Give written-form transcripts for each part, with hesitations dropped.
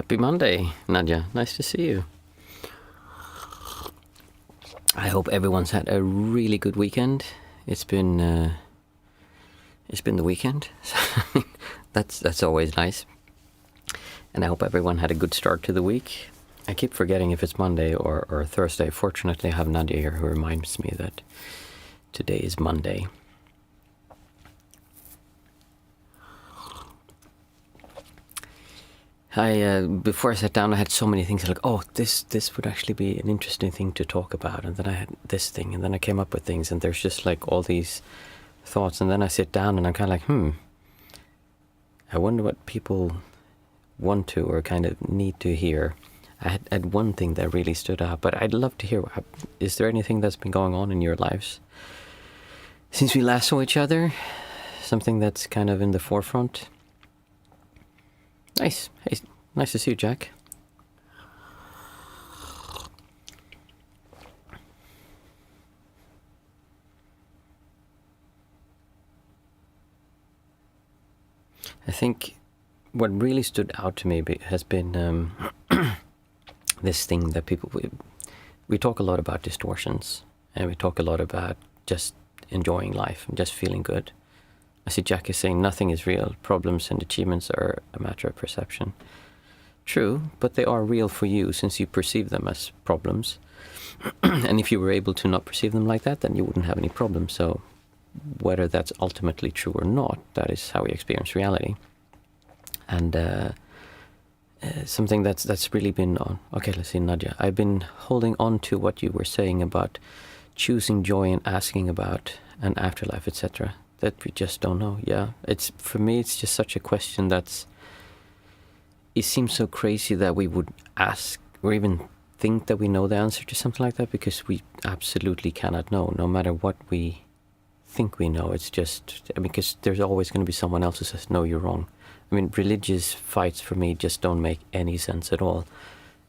Happy Monday, Nadia. Nice to see you. I hope everyone's had a really good weekend. It's been the weekend. That's always nice. And I hope everyone had a good start to the week. I keep forgetting if it's Monday or Thursday. Fortunately, I have Nadia here who reminds me that today is Monday. Before I sat down, I had so many things like, this would actually be an interesting thing to talk about. And then I had this thing, and then I came up with things, and there's just like all these thoughts. And then I sit down and I'm kind of like, I wonder what people want to or kind of need to hear. I had one thing that really stood out, but I'd love to hear, is there anything that's been going on in your lives since we last saw each other? Something that's kind of in the forefront? Nice. Hey, nice to see you, Jack. I think what really stood out to me has been this thing that we talk a lot about distortions, and we talk a lot about just enjoying life and just feeling good. I see Jack is saying nothing is real. Problems and achievements are a matter of perception. True, but they are real for you since you perceive them as problems. And if you were able to not perceive them like that, then you wouldn't have any problems. So whether that's ultimately true or not, that is how we experience reality. And something that's really been on. Okay, let's see, Nadia. I've been holding on to what you were saying about choosing joy and asking about an afterlife, etc. That we just don't know. Yeah, for me, it's just such a question it seems so crazy that we would ask or even think that we know the answer to something like that, because we absolutely cannot know, no matter what we think we know. It's just, because there's always going to be someone else who says, no, you're wrong. Religious fights for me just don't make any sense at all.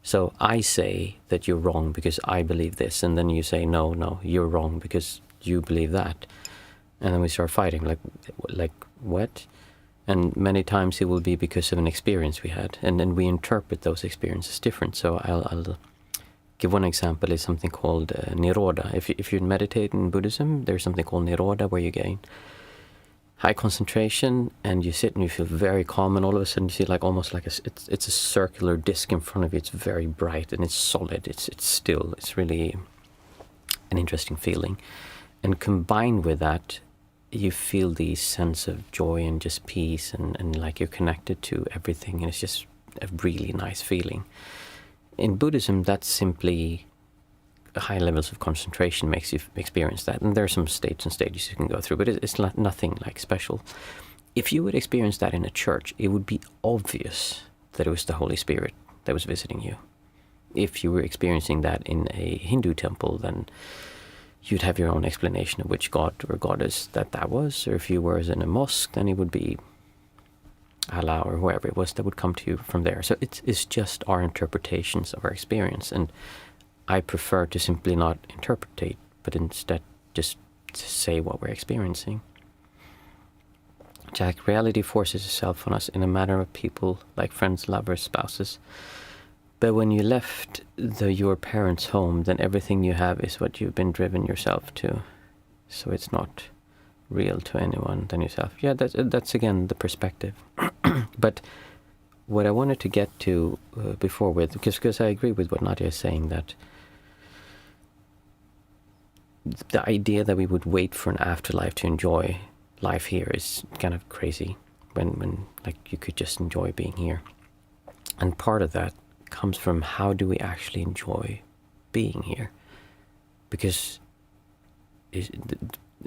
So I say that you're wrong because I believe this, and then you say, no, you're wrong because you believe that. And then we start fighting, like what? And many times it will be because of an experience we had, and then we interpret those experiences different. So I'll give one example. Is something called nirodha. If you meditate in Buddhism, there's something called nirodha where you gain high concentration, and you sit and you feel very calm, and all of a sudden you see almost like it's a circular disc in front of you. It's very bright and it's solid. It's still. It's really an interesting feeling, and combined with that, you feel the sense of joy and just peace and like you're connected to everything, and it's just a really nice feeling. In Buddhism, that's simply high levels of concentration makes you experience that, and there are some states and stages you can go through, but it's nothing like special. If you would experience that in a church, it would be obvious that it was the Holy Spirit that was visiting you. If you were experiencing that in a Hindu temple, then you'd have your own explanation of which god or goddess that was. Or if you were in a mosque, then it would be Allah or whoever it was that would come to you from there. So it's just our interpretations of our experience. And I prefer to simply not interpretate, but instead just to say what we're experiencing. Jack, reality forces itself on us in a manner of people like friends, lovers, spouses. But when you left your parents' home, then everything you have is what you've been driven yourself to. So it's not real to anyone than yourself. Yeah, that's again the perspective. But what I wanted to get to before because I agree with what Nadia is saying, that the idea that we would wait for an afterlife to enjoy life here is kind of crazy. When you could just enjoy being here. And part of that comes from how do we actually enjoy being here? Because it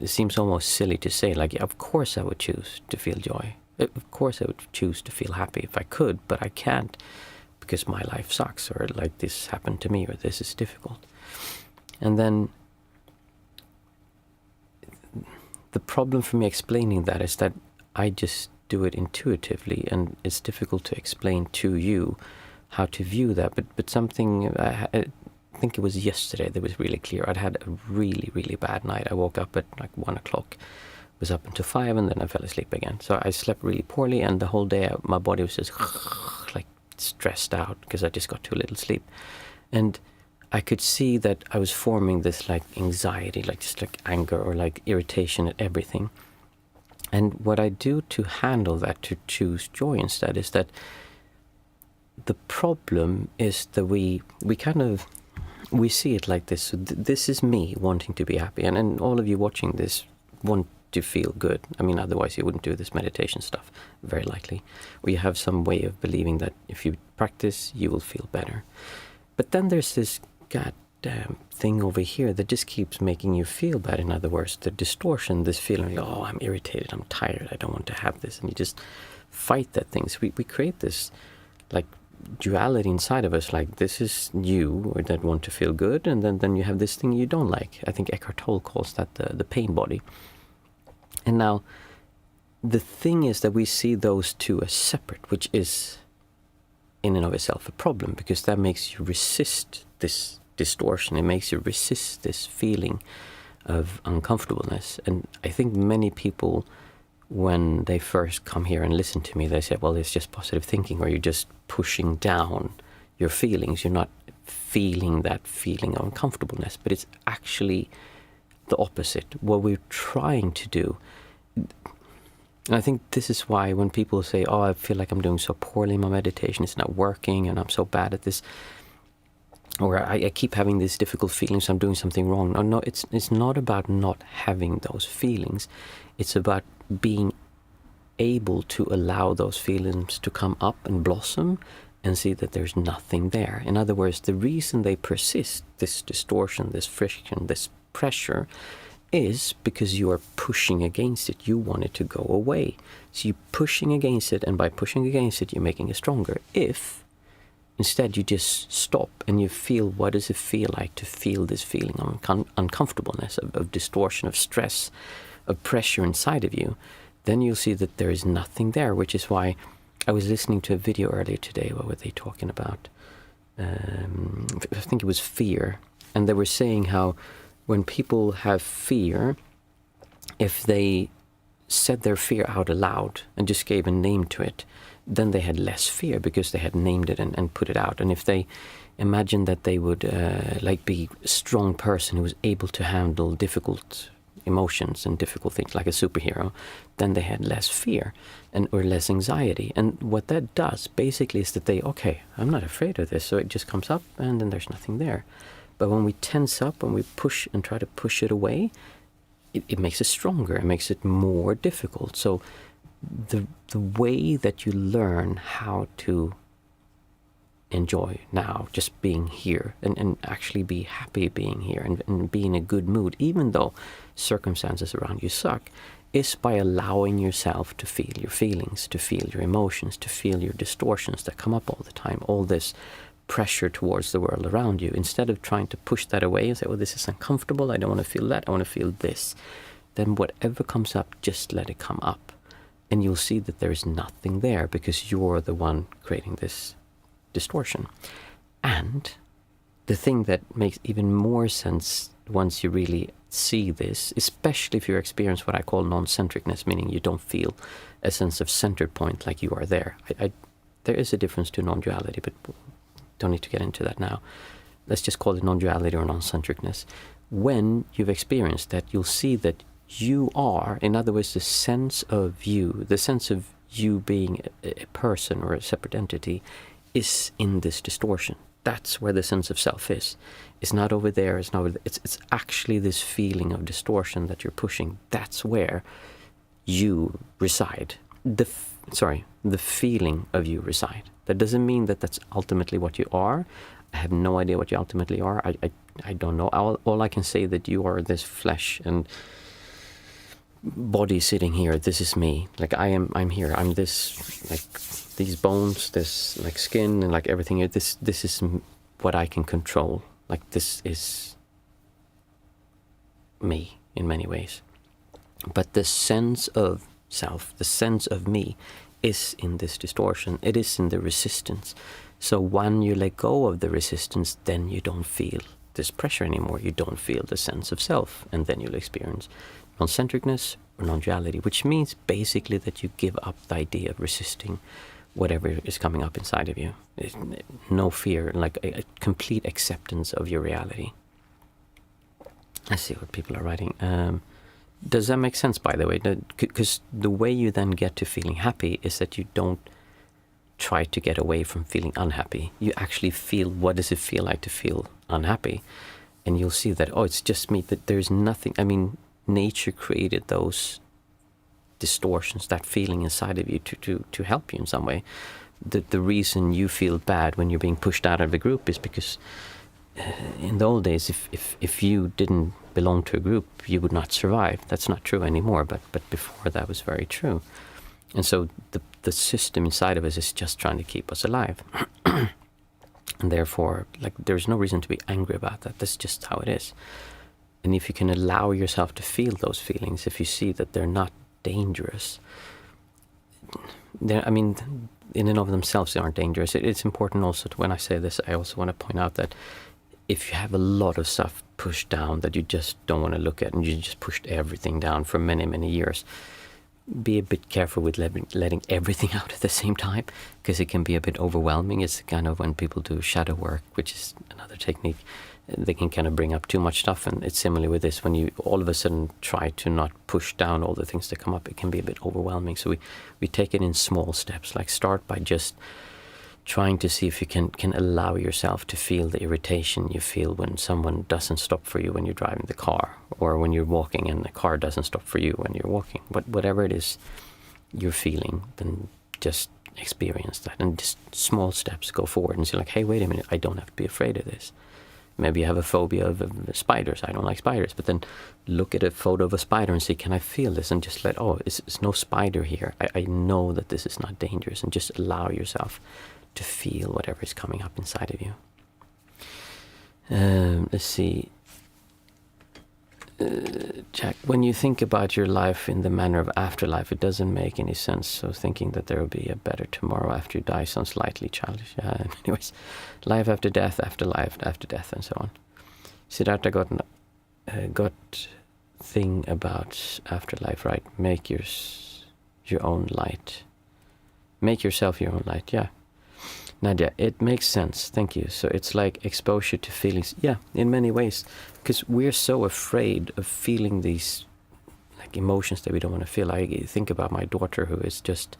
seems almost silly to say, of course I would choose to feel joy. Of course I would choose to feel happy if I could, but I can't because my life sucks, or this happened to me, or this is difficult. And then the problem for me explaining that is that I just do it intuitively, and it's difficult to explain to you how to view that. But something, I think it was yesterday that was really clear. I'd had a really, really bad night. I woke up at 1 o'clock, was up until 5, and then I fell asleep again. So I slept really poorly, and the whole day my body was just stressed out because I just got too little sleep. And I could see that I was forming this like anxiety, like just like anger or like irritation at everything. And what I do to handle that, to choose joy instead, is that the problem is that we see it like this. So this is me wanting to be happy, and all of you watching this want to feel good. I mean, otherwise you wouldn't do this meditation stuff, very likely. Or you have some way of believing that if you practice, you will feel better. But then there's this goddamn thing over here that just keeps making you feel bad. In other words, the distortion, this feeling, oh, I'm irritated, I'm tired, I don't want to have this. And you just fight that thing. So we create this like duality inside of us, like this is you or that want to feel good, and then you have this thing you don't like. I think Eckhart Tolle calls that the pain body. And now the thing is that we see those two as separate, which is in and of itself a problem, because that makes you resist this distortion. It makes you resist this feeling of uncomfortableness. And I think many people, when they first come here and listen to me, they say, well, it's just positive thinking, or you're just pushing down your feelings. You're not feeling that feeling of uncomfortableness. But it's actually the opposite. What we're trying to do, and I think this is why when people say, oh, I feel like I'm doing so poorly in my meditation, it's not working, and I'm so bad at this, or I keep having these difficult feelings, I'm doing something wrong. No, it's not about not having those feelings. It's about being able to allow those feelings to come up and blossom and see that there's nothing there. In other words, the reason they persist, this distortion, this friction, this pressure, is because you are pushing against it. You want it to go away. So you're pushing against it, and by pushing against it, you're making it stronger. If instead you just stop and you feel, what does it feel like to feel this feeling of uncomfortableness, of distortion, of stress, of pressure inside of you, then you'll see that there is nothing there, which is why I was listening to a video earlier today. What were they talking about? I think it was fear. And they were saying how when people have fear, if they said their fear out aloud and just gave a name to it, then they had less fear because they had named it and put it out. And if they imagined that they would like be a strong person who was able to handle difficult emotions and difficult things like a superhero, then they had less fear or less anxiety. And what that does basically is that okay, I'm not afraid of this, so it just comes up and then there's nothing there. But when we tense up and we push and try to push it away, it makes it stronger, it makes it more difficult. So the way that you learn how to enjoy now just being here and actually be happy being here and be in a good mood, even though circumstances around you suck, is by allowing yourself to feel your feelings, to feel your emotions, to feel your distortions that come up all the time, all this pressure towards the world around you. Instead of trying to push that away and say, oh, this is uncomfortable, I don't want to feel that, I want to feel this, then whatever comes up, just let it come up. And you'll see that there is nothing there because you're the one creating this distortion. And the thing that makes even more sense once you really see this, especially if you experience what I call non-centricness, meaning you don't feel a sense of center point like you are there. There is a difference to non-duality, but don't need to get into that now. Let's just call it non-duality or non-centricness. When you've experienced that, you'll see that you are, in other words, the sense of you being a person or a separate entity is in this distortion. That's where the sense of self is. It's not over there, it's not over there. It's actually this feeling of distortion that you're pushing. That's where you reside. The feeling of you reside. That doesn't mean that that's ultimately what you are. I have no idea what you ultimately are. I don't know. All I can say that you are this flesh and body sitting here. This is me. Like I'm here. I'm this, like these bones, this like skin and like everything here. This is what I can control. Like this is me in many ways. But the sense of self, the sense of me, is in this distortion. It is in the resistance. So when you let go of the resistance, then you don't feel this pressure anymore. You don't feel the sense of self, and then you'll experience non-centricness or non-duality, which means basically that you give up the idea of resisting whatever is coming up inside of you. No fear, like a complete acceptance of your reality. Let's see what people are writing. Does that make sense, by the way? Because the way you then get to feeling happy is that you don't try to get away from feeling unhappy. You actually feel, what does it feel like to feel unhappy? And you'll see that, oh, it's just me, that there's nothing. I mean, nature created those distortions, that feeling inside of you to help you in some way. The reason you feel bad when you're being pushed out of a group is because in the old days, if you didn't belong to a group, you would not survive. That's not true anymore, but before that was very true. And so the system inside of us is just trying to keep us alive. And therefore, like, there's no reason to be angry about that. That's just how it is. And if you can allow yourself to feel those feelings, if you see that they're not dangerous, I mean, in and of themselves, they aren't dangerous. It's important also to, when I say this, I also want to point out that if you have a lot of stuff pushed down that you just don't want to look at, and you just pushed everything down for many, many years, be a bit careful with letting everything out at the same time, because it can be a bit overwhelming. It's kind of when people do shadow work, which is another technique, they can kind of bring up too much stuff. And it's similar with this. When you all of a sudden try to not push down all the things that come up, it can be a bit overwhelming. So we take it in small steps, like start by just trying to see if you can allow yourself to feel the irritation you feel when someone doesn't stop for you when you're driving the car, or when you're walking and the car doesn't stop for you when you're walking. Whatever it is you're feeling, then just experience that, and just small steps, go forward and say like, hey, wait a minute, I don't have to be afraid of this. Maybe you have a phobia of spiders. I don't like spiders. But then look at a photo of a spider and see, can I feel this? And just it's no spider here. I know that this is not dangerous, and just allow yourself to feel whatever is coming up inside of you. Let's see. Jack, when you think about your life in the manner of afterlife, it doesn't make any sense. So thinking that there will be a better tomorrow after you die sounds slightly childish. Anyways, life after death, after life after death, and so on. Siddhartha got thing about afterlife, right? Make your own light. Make yourself your own light, yeah. Nadia, it makes sense. Thank you. So it's like exposure to feelings. Yeah, in many ways. Because we're so afraid of feeling these like emotions that we don't want to feel. I think about my daughter, who is just...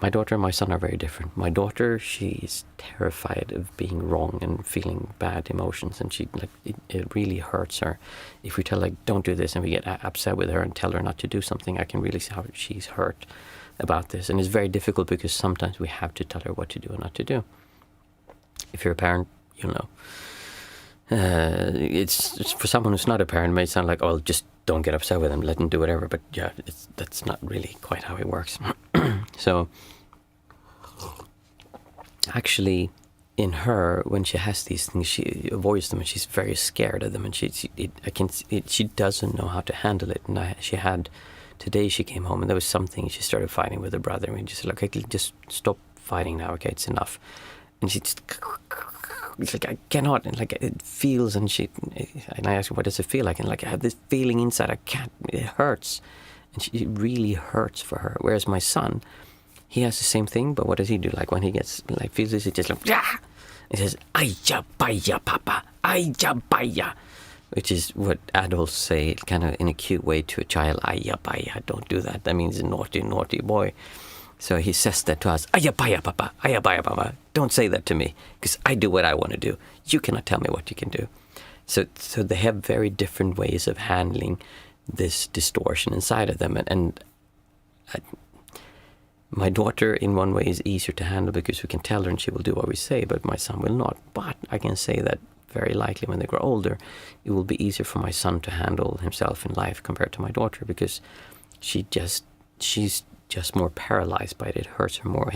My daughter and my son are very different. My daughter, she's terrified of being wrong and feeling bad emotions. And she it really hurts her. If we tell her, like, don't do this, and we get upset with her and tell her not to do something, I can really see how she's hurt about this. And it's very difficult because sometimes we have to tell her what to do and not to do. If you're a parent, you'll know. It's for someone who's not a parent, it may sound like, oh, just don't get upset with them, let them do whatever. But yeah, that's not really quite how it works. So actually, in her, when she has these things, she avoids them, and she's very scared of them, and she doesn't know how to handle it. And today she came home and there was something, she started fighting with her brother, and we just said, okay, just stop fighting now, okay, it's enough. And she just, it's like, I cannot, and like it feels, and I asked her, what does it feel like? And like, I have this feeling inside, I can't, it hurts. And it really hurts for her. Whereas my son, he has the same thing, but what does he do? Like when he gets, like, feels this, he just like, yeah! He says, "Ayya baya, papa, ayya baya," which is what adults say kind of in a cute way to a child. "Ayya baya, don't do that. That means naughty, naughty boy." So he says that to us, "Ayya baya, papa, ayya baya, papa. Don't say that to me, because I do what I want to do. You cannot tell me what you can do." So they have very different ways of handling this distortion inside of them. And my daughter, in one way, is easier to handle because we can tell her and she will do what we say, but my son will not. But I can say that very likely when they grow older, it will be easier for my son to handle himself in life compared to my daughter, because she's just more paralyzed by it. It hurts her more.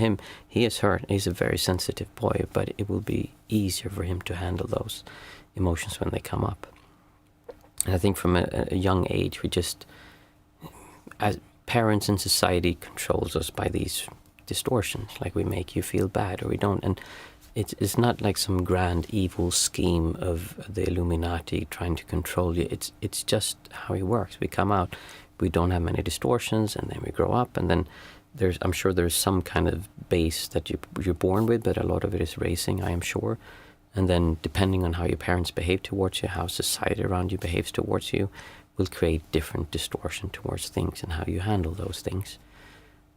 He is hurt. He's a very sensitive boy, but it will be easier for him to handle those emotions when they come up. And I think from a young age, we just, as parents and society, controls us by these distortions. Like, we make you feel bad or we don't. And it's not like some grand evil scheme of the Illuminati trying to control you. It's just how it works. We come out, we don't have many distortions, and then we grow up, and then I'm sure there's some kind of base that you're born with, but a lot of it is raising, I am sure. And then depending on how your parents behave towards you, how society around you behaves towards you, will create different distortion towards things and how you handle those things.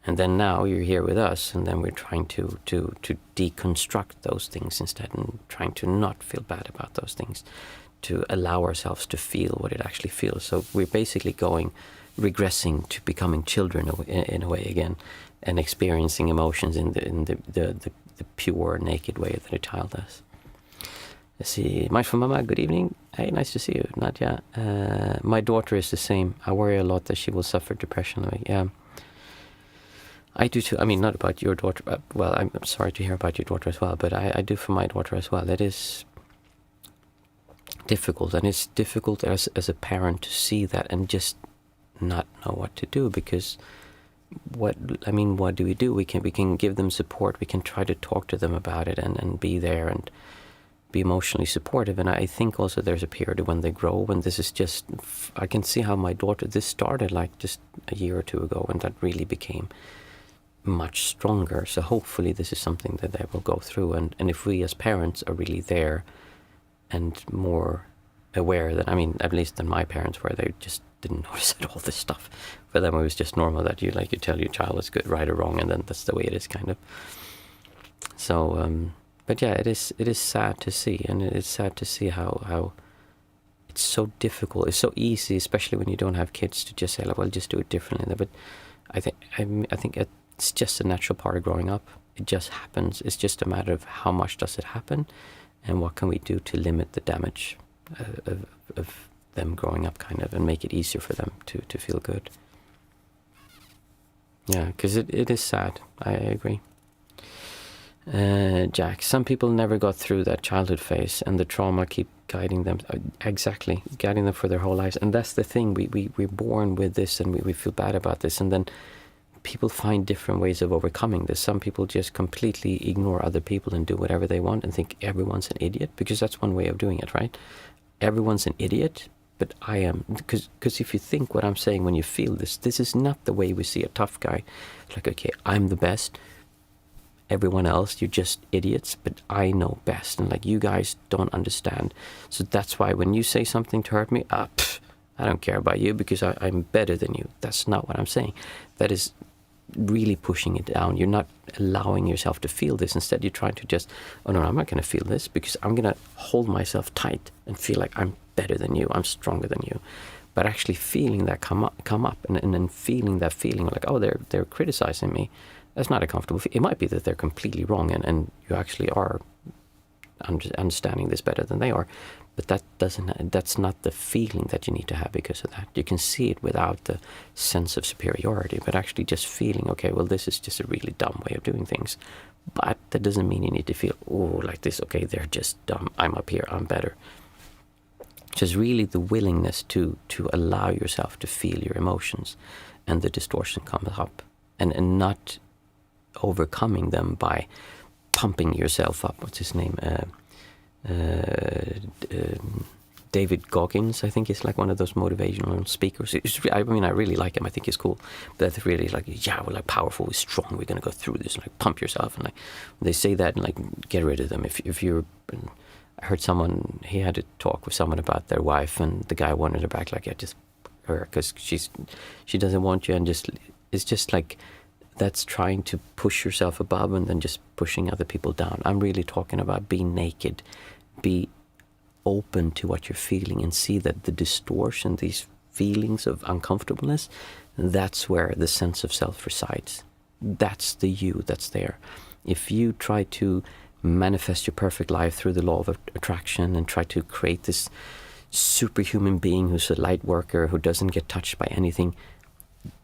And then now you're here with us, and then we're trying to deconstruct those things instead, and trying to not feel bad about those things, to allow ourselves to feel what it actually feels. So we're basically regressing to becoming children in a way again, and experiencing emotions in the pure, naked way that a child does. Let's see. Mike from Mama, good evening. Hey, nice to see you, Nadia. My daughter is the same. I worry a lot that she will suffer depression. Yeah, I do too. I mean, not about your daughter. Well, I'm sorry to hear about your daughter as well, but I do for my daughter as well. It is difficult, and it's difficult as a parent to see that and just not know what to do, because what do we do? We can give them support. We can try to talk to them about it and be there and be emotionally supportive. And I think also there's a period when they grow, when this is just, I can see how my daughter, this started like just a year or two ago, and that really became much stronger. So hopefully this is something that they will go through, and if we as parents are really there and more aware than, at least than my parents were, they just didn't notice at all this stuff. For them it was just normal that you tell your child it's good, right or wrong, and then that's the way it is, kind of. So but yeah, it is sad to see, and it's sad to see how it's so difficult. It's so easy, especially when you don't have kids, to just say, like, well, just do it differently. But I think it's just a natural part of growing up. It just happens. It's just a matter of how much does it happen, and what can we do to limit the damage of them growing up, kind of, and make it easier for them to feel good. Yeah, because it is sad. I agree. Jack, some people never got through that childhood phase, and the trauma keep guiding them. Exactly, guiding them for their whole lives. And that's the thing. We're born with this, and we feel bad about this, and then people find different ways of overcoming this. Some people just completely ignore other people and do whatever they want and think everyone's an idiot, because that's one way of doing it, right? Everyone's an idiot, but I am, because if you think what I'm saying when you feel this is not the way we see a tough guy. It's like, okay, I'm the best. Everyone else, you're just idiots, but I know best, and like, you guys don't understand. So that's why when you say something to hurt me, I don't care about you because I'm better than you. That's not what I'm saying. That is really pushing it down. You're not allowing yourself to feel this. Instead, you're trying to just, oh no, I'm not going to feel this, because I'm going to hold myself tight and feel like I'm better than you, I'm stronger than you. But actually feeling that come up and then feeling that feeling like, oh, they're criticizing me. That's not a comfortable feeling. It might be that they're completely wrong, and you actually are understanding this better than they are. But that's not the feeling that you need to have because of that. You can see it without the sense of superiority, but actually just feeling, okay, well, this is just a really dumb way of doing things. But that doesn't mean you need to feel, oh, like this, okay, they're just dumb. I'm up here, I'm better. Just really the willingness to allow yourself to feel your emotions, and the distortion comes up, and not overcoming them by pumping yourself up. What's his name? David Goggins, I think, is like one of those motivational speakers. I really like him. I think he's cool. But that's really like, yeah, we're like powerful, we're strong, we're gonna go through this, and like pump yourself. And like they say that, and like get rid of them. If you're, I heard someone, he had to talk with someone about their wife, and the guy wanted her back, like, yeah, just her, because she doesn't want you, and it's just like, that's trying to push yourself above and then just pushing other people down. I'm really talking about being naked, be open to what you're feeling, and see that the distortion, these feelings of uncomfortableness, that's where the sense of self resides. That's the you that's there. If you try to manifest your perfect life through the law of attraction and try to create this superhuman being who's a light worker, who doesn't get touched by anything,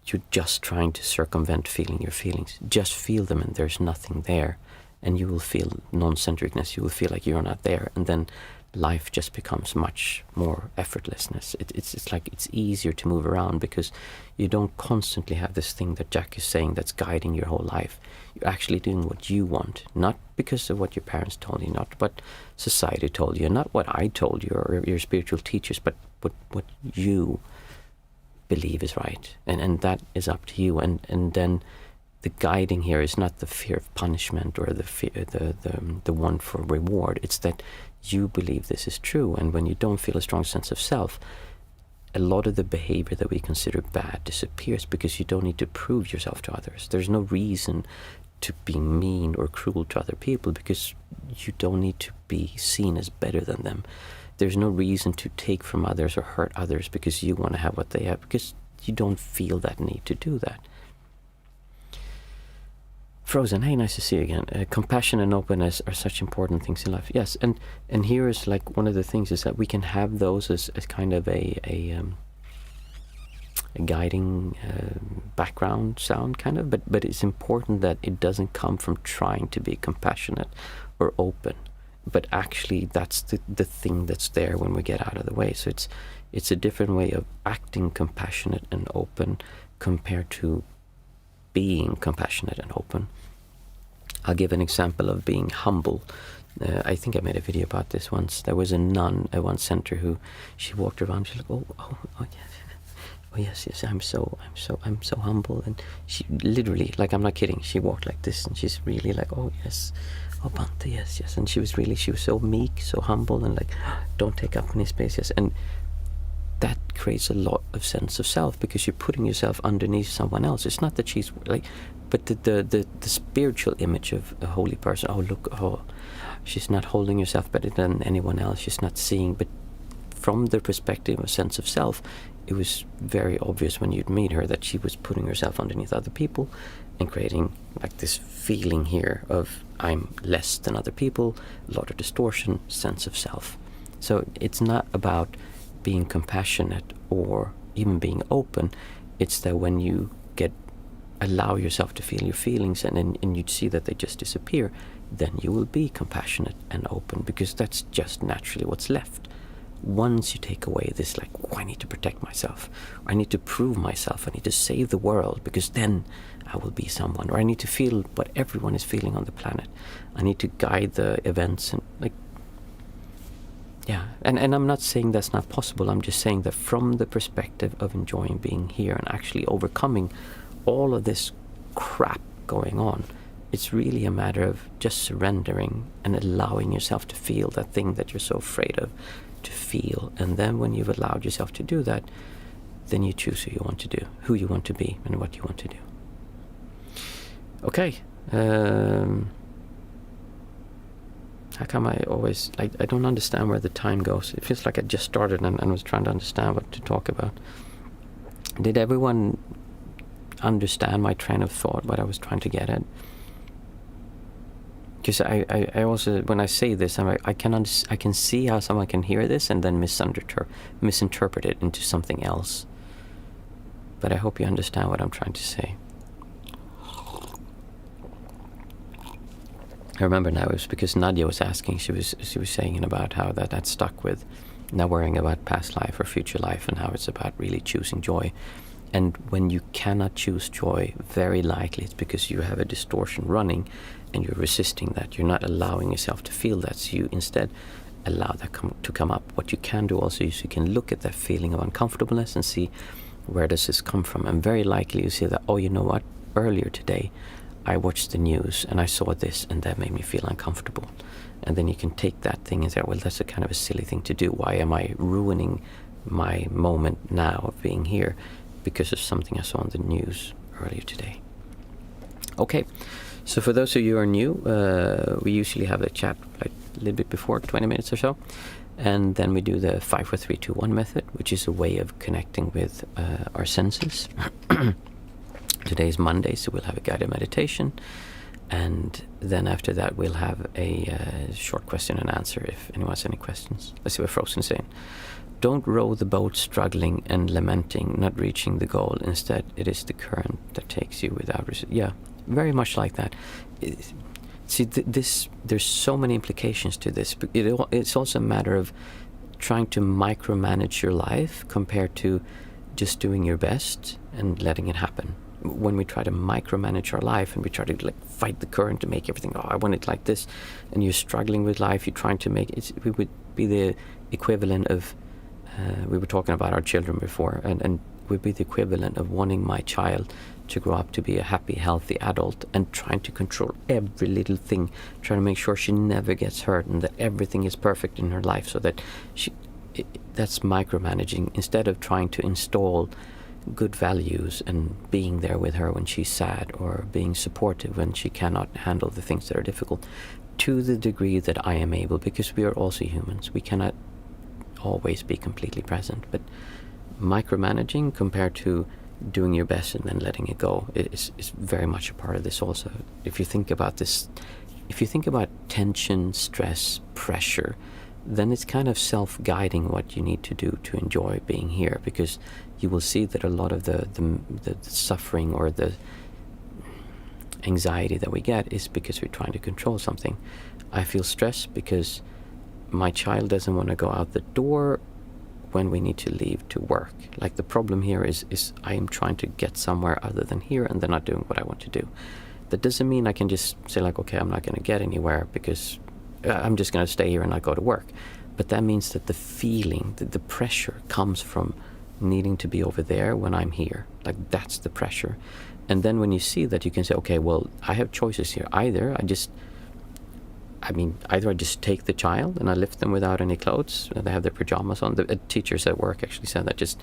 you're just trying to circumvent feeling your feelings. Just feel them, and there's nothing there. And you will feel non-centricness. You will feel like you're not there. And then life just becomes much more effortlessness. It's like it's easier to move around, because you don't constantly have this thing that Jack is saying that's guiding your whole life. You're actually doing what you want, not because of what your parents told you, not what society told you, not what I told you or your spiritual teachers, but what you believe is right, and that is up to you. And then the guiding here is not the fear of punishment or the one for reward. It's that you believe this is true, and when you don't feel a strong sense of self, a lot of the behavior that we consider bad disappears because you don't need to prove yourself to others. There's no reason to be mean or cruel to other people because you don't need to be seen as better than them. There's no reason to take from others or hurt others because you want to have what they have, because you don't feel that need to do that. Frozen, hey, nice to see you again. Compassion and openness are such important things in life. Yes, and here is like one of the things is that we can have those as kind of a guiding background sound, kind of, but it's important that it doesn't come from trying to be compassionate or open, but actually that's the thing that's there when we get out of the way. So it's a different way of acting compassionate and open compared to being compassionate and open. I'll give an example of being humble. I think I made a video about this once. There was a nun at one center who she walked around. She's like, oh yes, I'm so humble. And she literally, like, I'm not kidding. She walked like this, and she's really like, oh yes, oh Bante, yes. And she was so meek, so humble, and like, don't take up any space, yes. And that creates a lot of sense of self because you're putting yourself underneath someone else. It's not that she's like, but the spiritual image of a holy person. Oh look, she's not holding herself better than anyone else. She's not seeing. But from the perspective of sense of self, it was very obvious when you'd meet her that she was putting herself underneath other people and creating like this feeling here of I'm less than other people. A lot of distortion, sense of self. So it's not about being compassionate or even being open. It's that when you allow yourself to feel your feelings and you'd see that they just disappear, then you will be compassionate and open, because that's just naturally what's left. Once you take away this like, oh, I need to protect myself, or I need to prove myself, I need to save the world because then I will be someone, or I need to feel what everyone is feeling on the planet, I need to guide the events, and like, yeah, and I'm not saying that's not possible. I'm just saying that from the perspective of enjoying being here and actually overcoming all of this crap going on, it's really a matter of just surrendering and allowing yourself to feel that thing that you're so afraid of to feel. And then when you've allowed yourself to do that, then you choose who you want to do, who you want to be, and what you want to do. Okay. How come I always... I don't understand where the time goes. It feels like I just started and was trying to understand what to talk about. Did everyone understand my train of thought, what I was trying to get at? Because I also, when I say this, I'm like, I can see how someone can hear this and then misinterpret it into something else. But I hope you understand what I'm trying to say. I remember now it was because Nadia was asking, she was saying about how that stuck with not worrying about past life or future life, and how it's about really choosing joy. And when you cannot choose joy, very likely it's because you have a distortion running and you're resisting that. You're not allowing yourself to feel that, so you instead allow that to come up. What you can do also is you can look at that feeling of uncomfortableness and see, where does this come from? And very likely you see that, oh, you know what, earlier today I watched the news and I saw this and that made me feel uncomfortable. And then you can take that thing and say, well, that's a kind of a silly thing to do. Why am I ruining my moment now of being here because of something I saw on the news earlier today? Okay, so for those of you who are new, we usually have a chat like a little bit before, 20 minutes or so. And then we do the 5, 4, 3, 2, 1 method, which is a way of connecting with our senses. Today is Monday, so we'll have a guided meditation. And then after that, we'll have a short question and answer if anyone has any questions. Let's see what Frozen is saying. Don't row the boat struggling and lamenting, not reaching the goal. Instead, it is the current that takes you without... Yeah, very much like that. See, there's so many implications to this. It's also a matter of trying to micromanage your life compared to just doing your best and letting it happen. When we try to micromanage our life and we try to like fight the current to make everything, oh, I want it like this, and you're struggling with life, you're trying to make it, it would be the equivalent of, we were talking about our children before, and would be the equivalent of wanting my child to grow up to be a happy, healthy adult and trying to control every little thing, trying to make sure she never gets hurt and that everything is perfect in her life, so that that's micromanaging, instead of trying to install good values and being there with her when she's sad, or being supportive when she cannot handle the things that are difficult, to the degree that I am able, because we are also humans. We cannot always be completely present, but micromanaging compared to doing your best and then letting it go is very much a part of this also. If you think about this, if you think about tension, stress, pressure, then it's kind of self-guiding what you need to do to enjoy being here, because you will see that a lot of the suffering or the anxiety that we get is because we're trying to control something. I feel stressed because my child doesn't want to go out the door when we need to leave to work. Like, the problem here is I am trying to get somewhere other than here, and they're not doing what I want to do. That doesn't mean I can just say like, okay, I'm not going to get anywhere because I'm just going to stay here and not go to work. But that means that the feeling, the pressure comes from needing to be over there when I'm here. Like, that's the pressure. And then when you see that, you can say, okay, well, I have choices here. Either I just take the child and I lift them without any clothes. They have their pajamas on. The teachers at work actually said that just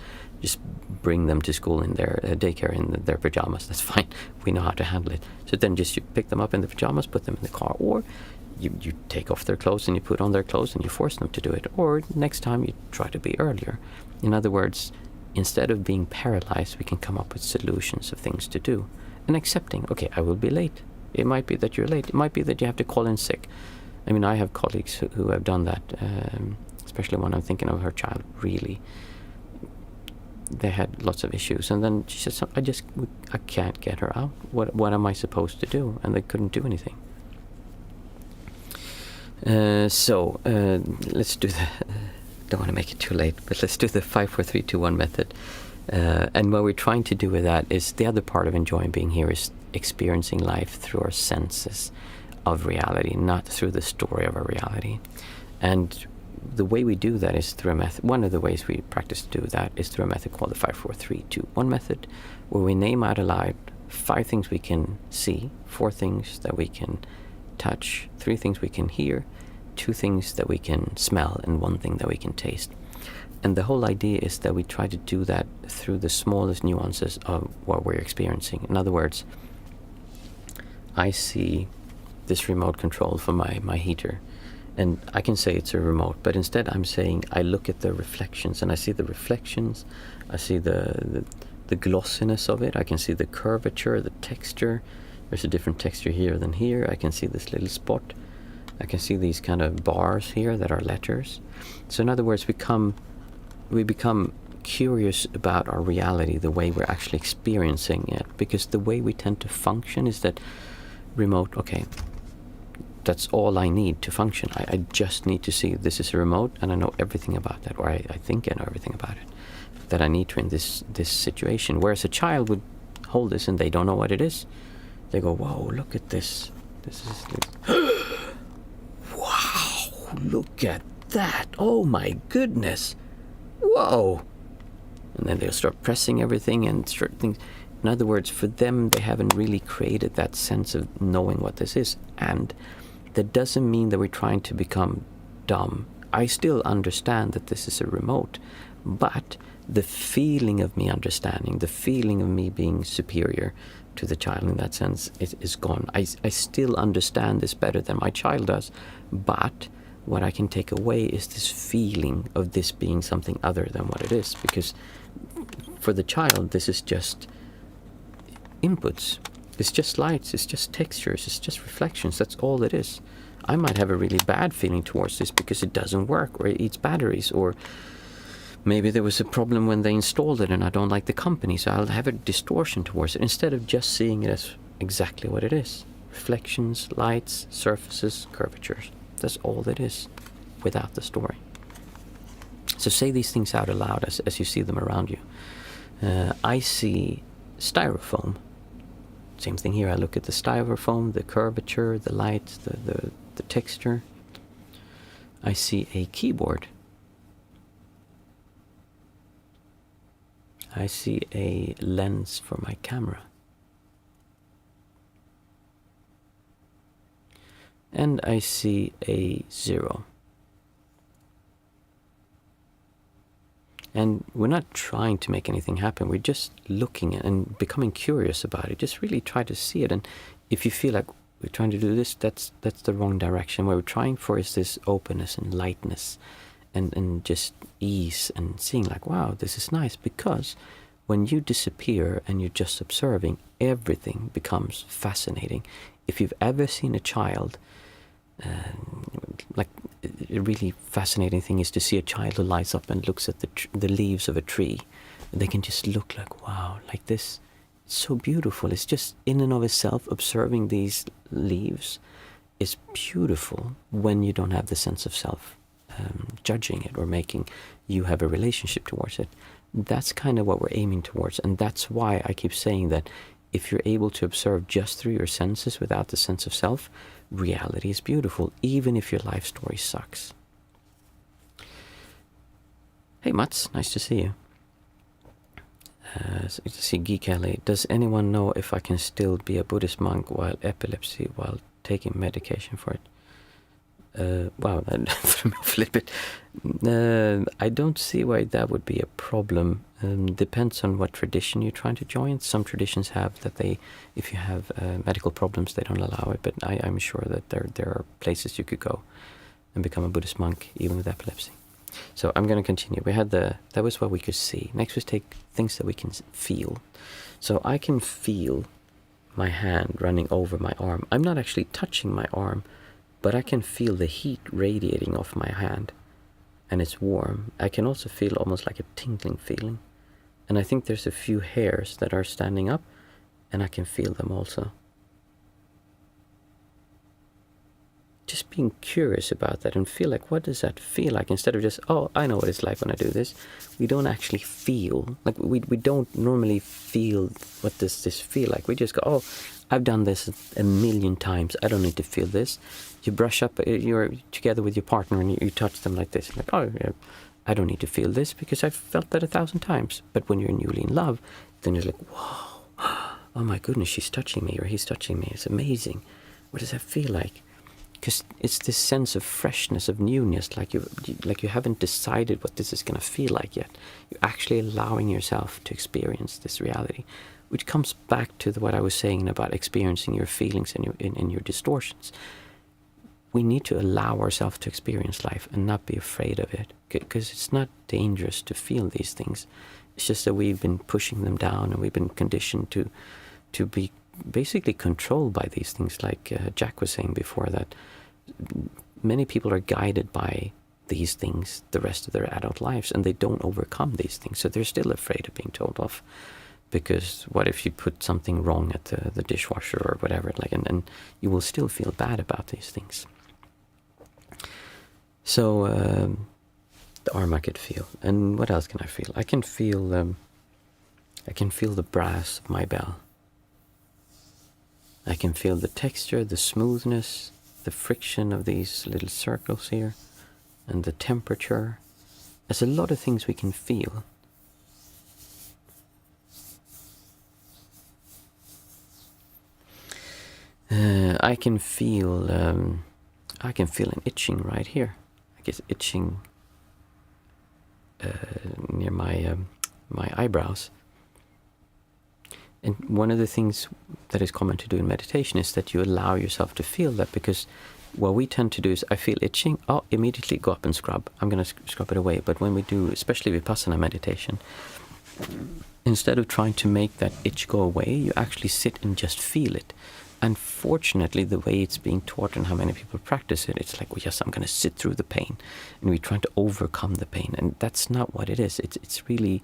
bring them to school in their daycare in their pajamas. That's fine. We know how to handle it. So then just you pick them up in the pajamas, put them in the car, or you take off their clothes and you put on their clothes and you force them to do it. Or next time you try to be earlier. In other words, instead of being paralyzed, we can come up with solutions of things to do. And accepting, okay, I will be late. It might be that you're late. It might be that you have to call in sick. I mean, I have colleagues who have done that, especially when I'm thinking of her child, really. They had lots of issues. And then she said, I can't get her out. What am I supposed to do? And they couldn't do anything. So let's do the... don't want to make it too late, but let's do the 5, 4, 3, 2, 1 method. And what we're trying to do with that is, the other part of enjoying being here is experiencing life through our senses of reality, not through the story of our reality. And the way we do that is through a method. One of the ways we practice to do that is through a method called the 5, 4, 3, 2, 1 method, where we name out aloud 5 things we can see, 4 things that we can touch, 3 things we can hear, 2 things that we can smell, and 1 thing that we can taste. And the whole idea is that we try to do that through the smallest nuances of what we're experiencing. In other words, I see this remote control for my heater, and I can say it's a remote, but instead I'm saying I look at the reflections, and I see the reflections, I see the glossiness of it, I can see the curvature, the texture. There's a different texture here than here. I can see this little spot. I can see these kind of bars here that are letters. So in other words, we become curious about our reality, the way we're actually experiencing it, because the way we tend to function is that remote, okay, that's all I need to function. I just need to see this is a remote and I know everything about that, or I think I know everything about it, that I need to in this situation. Whereas a child would hold this and they don't know what it is. They go, whoa, look at this. This is... wow, look at that. Oh my goodness. Whoa. And then they'll start pressing everything and certain things. In other words, for them, they haven't really created that sense of knowing what this is. And that doesn't mean that we're trying to become dumb. I still understand that this is a remote, but the feeling of me understanding, the feeling of me being superior to the child in that sense is gone. I still understand this better than my child does, but what I can take away is this feeling of this being something other than what it is, because for the child, this is just inputs. It's just lights, it's just textures, it's just reflections. That's all it is. I might have a really bad feeling towards this because it doesn't work, or it eats batteries, or maybe there was a problem when they installed it and I don't like the company, so I'll have a distortion towards it instead of just seeing it as exactly what it is. Reflections, lights, surfaces, curvatures. That's all it is without the story. So say these things out aloud as you see them around you. I see styrofoam. Same thing here. I look at the styrofoam, the curvature, the light, the texture. I see a keyboard. I see a lens for my camera. And I see a 0. And we're not trying to make anything happen. We're just looking at and becoming curious about it. Just really try to see it. And if you feel like we're trying to do this, that's the wrong direction. What we're trying for is this openness and lightness and just ease and seeing like, wow, this is nice. Because when you disappear and you're just observing, everything becomes fascinating. If you've ever seen a child, like a really fascinating thing is to see a child who lights up and looks at the leaves of a tree. They can just look like, wow, like this. It's so beautiful. It's just in and of itself, observing these leaves is beautiful when you don't have the sense of self judging it or making you have a relationship towards it. That's kind of what we're aiming towards. And that's why I keep saying that if you're able to observe just through your senses without the sense of self, reality is beautiful, even if your life story sucks. Hey Mats, nice to see you. So to see Geek Alley. Does anyone know if I can still be a Buddhist monk while taking medication for it? Wow, that threw me off a little bit. I don't see why that would be a problem. Depends on what tradition you're trying to join. Some traditions have that if you have medical problems, they don't allow it. But I'm sure that there are places you could go and become a Buddhist monk, even with epilepsy. So I'm going to continue. That was what we could see. Next, was take things that we can feel. So I can feel my hand running over my arm. I'm not actually touching my arm, but I can feel the heat radiating off my hand, and it's warm. I can also feel almost like a tingling feeling. And I think there's a few hairs that are standing up, and I can feel them also. Just being curious about that and feel like, what does that feel like? Instead of just, oh, I know what it's like when I do this. We don't actually feel, like we don't normally feel what does this feel like. We just go, oh, I've done this a million times. I don't need to feel this. You brush up, you're together with your partner and you touch them like this. Like, oh, yeah, I don't need to feel this because I've felt that 1,000 times. But when you're newly in love, then you're like, whoa, oh my goodness, she's touching me or he's touching me. It's amazing. What does that feel like? Because it's this sense of freshness, of newness, like you haven't decided what this is going to feel like yet. You're actually allowing yourself to experience this reality, which comes back to what I was saying about experiencing your feelings and your distortions. We need to allow ourselves to experience life and not be afraid of it, because it's not dangerous to feel these things. It's just that we've been pushing them down and we've been conditioned to be basically controlled by these things, like Jack was saying before, that many people are guided by these things the rest of their adult lives, and they don't overcome these things, so they're still afraid of being told off. Because what if you put something wrong at the dishwasher or whatever, like, and you will still feel bad about these things. So the arm I could feel, and what else can I feel? I can feel the brass of my bell. I can feel the texture, the smoothness, the friction of these little circles here, and the temperature. There's a lot of things we can feel. I can feel an itching right here. I guess itching near my eyebrows. And one of the things that is common to do in meditation is that you allow yourself to feel that, because what we tend to do is, I feel itching, oh, immediately go up and scrub. I'm going to scrub it away. But when we do, especially Vipassana meditation, instead of trying to make that itch go away, you actually sit and just feel it. Unfortunately, the way it's being taught and how many people practice it, it's like, well, yes, I'm going to sit through the pain. And we're trying to overcome the pain. And that's not what it is. It's really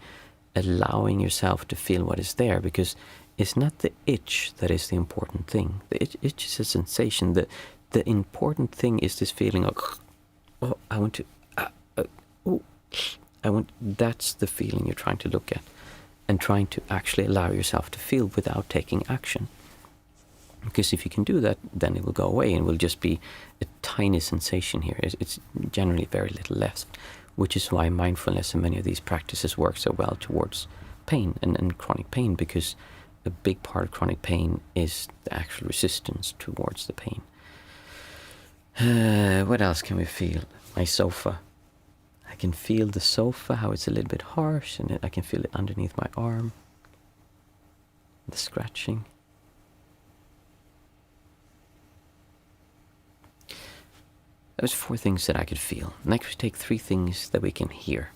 allowing yourself to feel what is there, because it's not the itch that is the important thing. The itch is a sensation. The important thing is this feeling of, oh, I want to, that's the feeling you're trying to look at, and trying to actually allow yourself to feel without taking action. Because if you can do that, then it will go away and will just be a tiny sensation here. It's generally very little left, which is why mindfulness and many of these practices work so well towards pain and chronic pain, because a big part of chronic pain is the actual resistance towards the pain. What else can we feel? My sofa. I can feel the sofa, how it's a little bit harsh, and I can feel it underneath my arm. The scratching. Those 4 things that I could feel. Next we take 3 things that we can hear.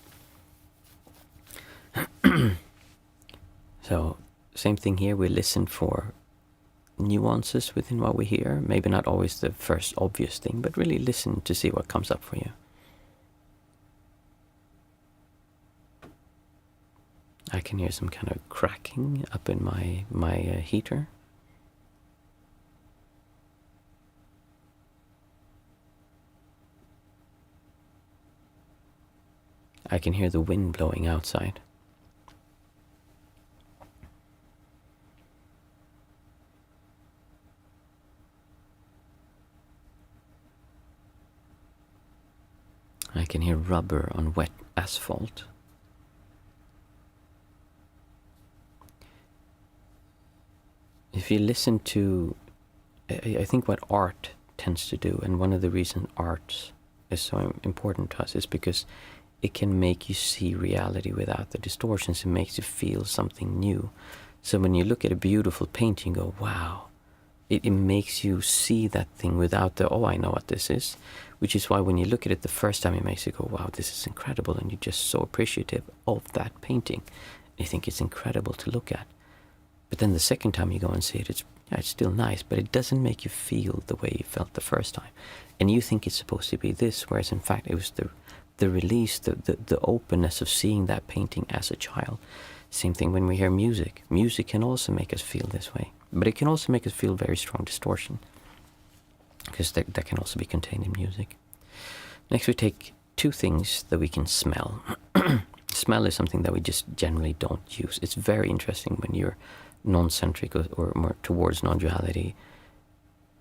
So, same thing here, we listen for nuances within what we hear. Maybe not always the first obvious thing, but really listen to see what comes up for you. I can hear some kind of cracking up in my heater. I can hear the wind blowing outside. I can hear rubber on wet asphalt. If you listen to, I think what art tends to do, and one of the reasons art is so important to us is because it can make you see reality without the distortions. It makes you feel something new. So when you look at a beautiful painting, you go, wow. It makes you see that thing without the, oh, I know what this is. Which is why when you look at it the first time, it makes you go, wow, this is incredible. And you're just so appreciative of that painting. You think it's incredible to look at. But then the second time you go and see it, it's still nice, but it doesn't make you feel the way you felt the first time. And you think it's supposed to be this, whereas in fact it was the release, the openness of seeing that painting as a child. Same thing when we hear music. Music can also make us feel this way. But it can also make us feel very strong distortion, because that can also be contained in music. Next we take 2 things that we can smell. Smell is something that we just generally don't use. It's very interesting when you're non-centric or more towards non-duality,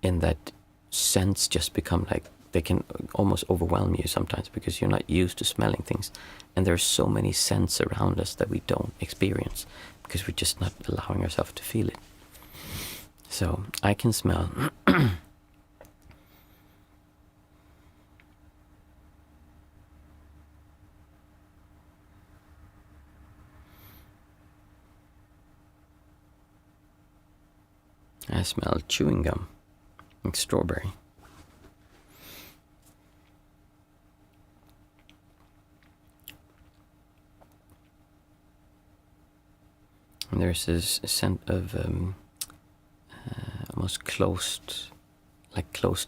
in that scents just become like, they can almost overwhelm you sometimes because you're not used to smelling things. And there are so many scents around us that we don't experience because we're just not allowing ourselves to feel it. So I can smell. I smell chewing gum, like strawberry. And there's this scent of almost closed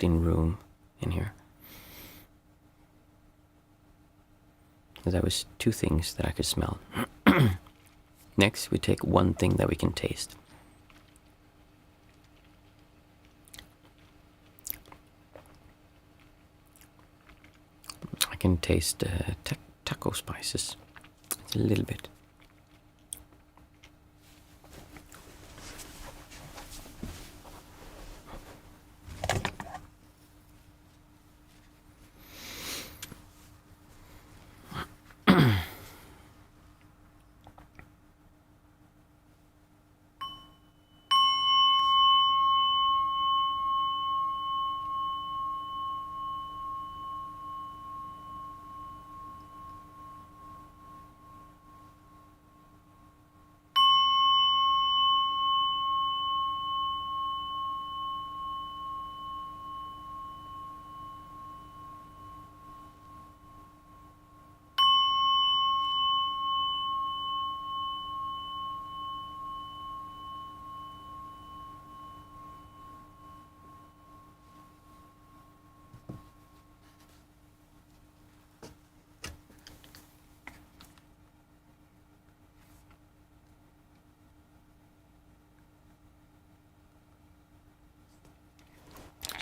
in room in here. So that was 2 things that I could smell. Next, we take 1 thing that we can taste. I can taste taco spices. It's a little bit.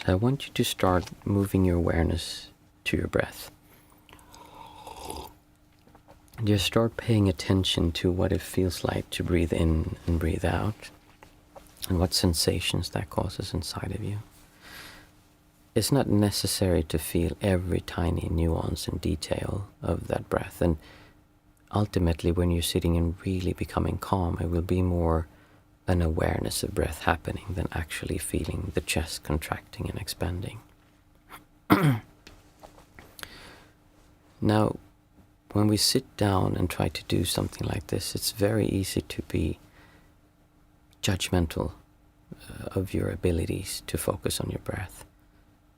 I want you to start moving your awareness to your breath. Just start paying attention to what it feels like to breathe in and breathe out, and what sensations that causes inside of you. It's not necessary to feel every tiny nuance and detail of that breath, and ultimately, when you're sitting and really becoming calm, it will be more an awareness of breath happening than actually feeling the chest contracting and expanding. Now, when we sit down and try to do something like this, it's very easy to be judgmental of your abilities to focus on your breath.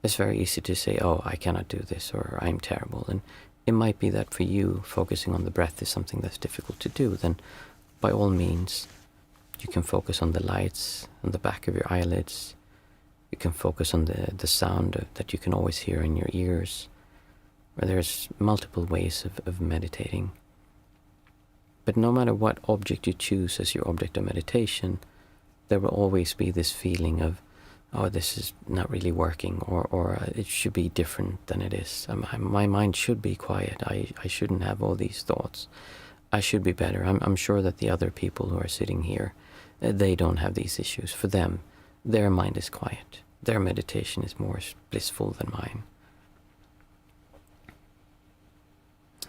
It's very easy to say, oh, I cannot do this, or I'm terrible. And it might be that for you, focusing on the breath is something that's difficult to do. Then by all means, you can focus on the lights on the back of your eyelids. You can focus on the sound that you can always hear in your ears. Or there's multiple ways of meditating. But no matter what object you choose as your object of meditation, there will always be this feeling of, oh, this is not really working, or it should be different than it is. My mind should be quiet. I shouldn't have all these thoughts. I should be better. I'm sure that the other people who are sitting here, they don't have these issues. For them, their mind is quiet. Their meditation is more blissful than mine.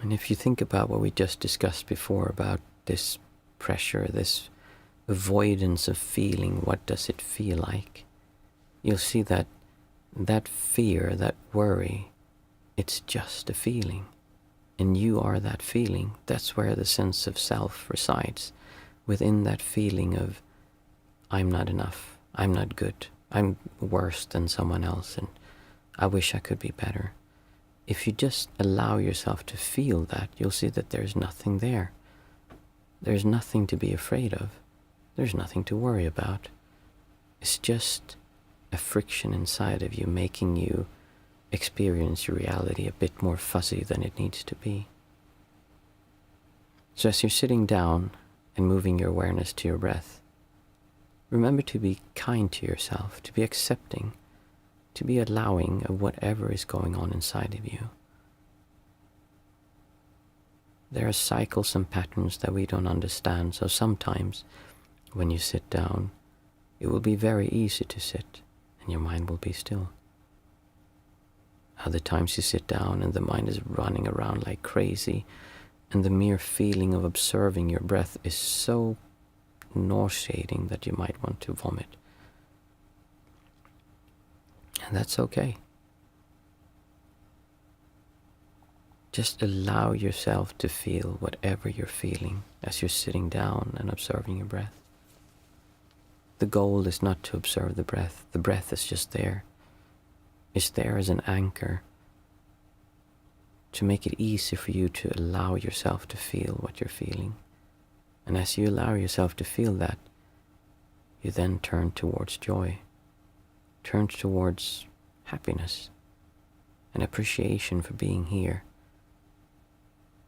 And if you think about what we just discussed before about this pressure, this avoidance of feeling, what does it feel like? You'll see that that fear, that worry, it's just a feeling. And you are that feeling. That's where the sense of self resides. Within that feeling of, I'm not enough, I'm not good, I'm worse than someone else, and I wish I could be better. If you just allow yourself to feel that, you'll see that there's nothing there. There's nothing to be afraid of. There's nothing to worry about. It's just a friction inside of you, making you experience your reality a bit more fuzzy than it needs to be. So as you're sitting down and moving your awareness to your breath, remember to be kind to yourself, to be accepting, to be allowing of whatever is going on inside of you. There are cycles and patterns that we don't understand, so sometimes when you sit down, it will be very easy to sit and your mind will be still. Other times you sit down and the mind is running around like crazy, and the mere feeling of observing your breath is so nauseating that you might want to vomit. And that's okay. Just allow yourself to feel whatever you're feeling as you're sitting down and observing your breath. The goal is not to observe the breath. The breath is just there. It's there as an anchor to make it easy for you to allow yourself to feel what you're feeling. And as you allow yourself to feel that, you then turn towards joy. Turn towards happiness and appreciation for being here.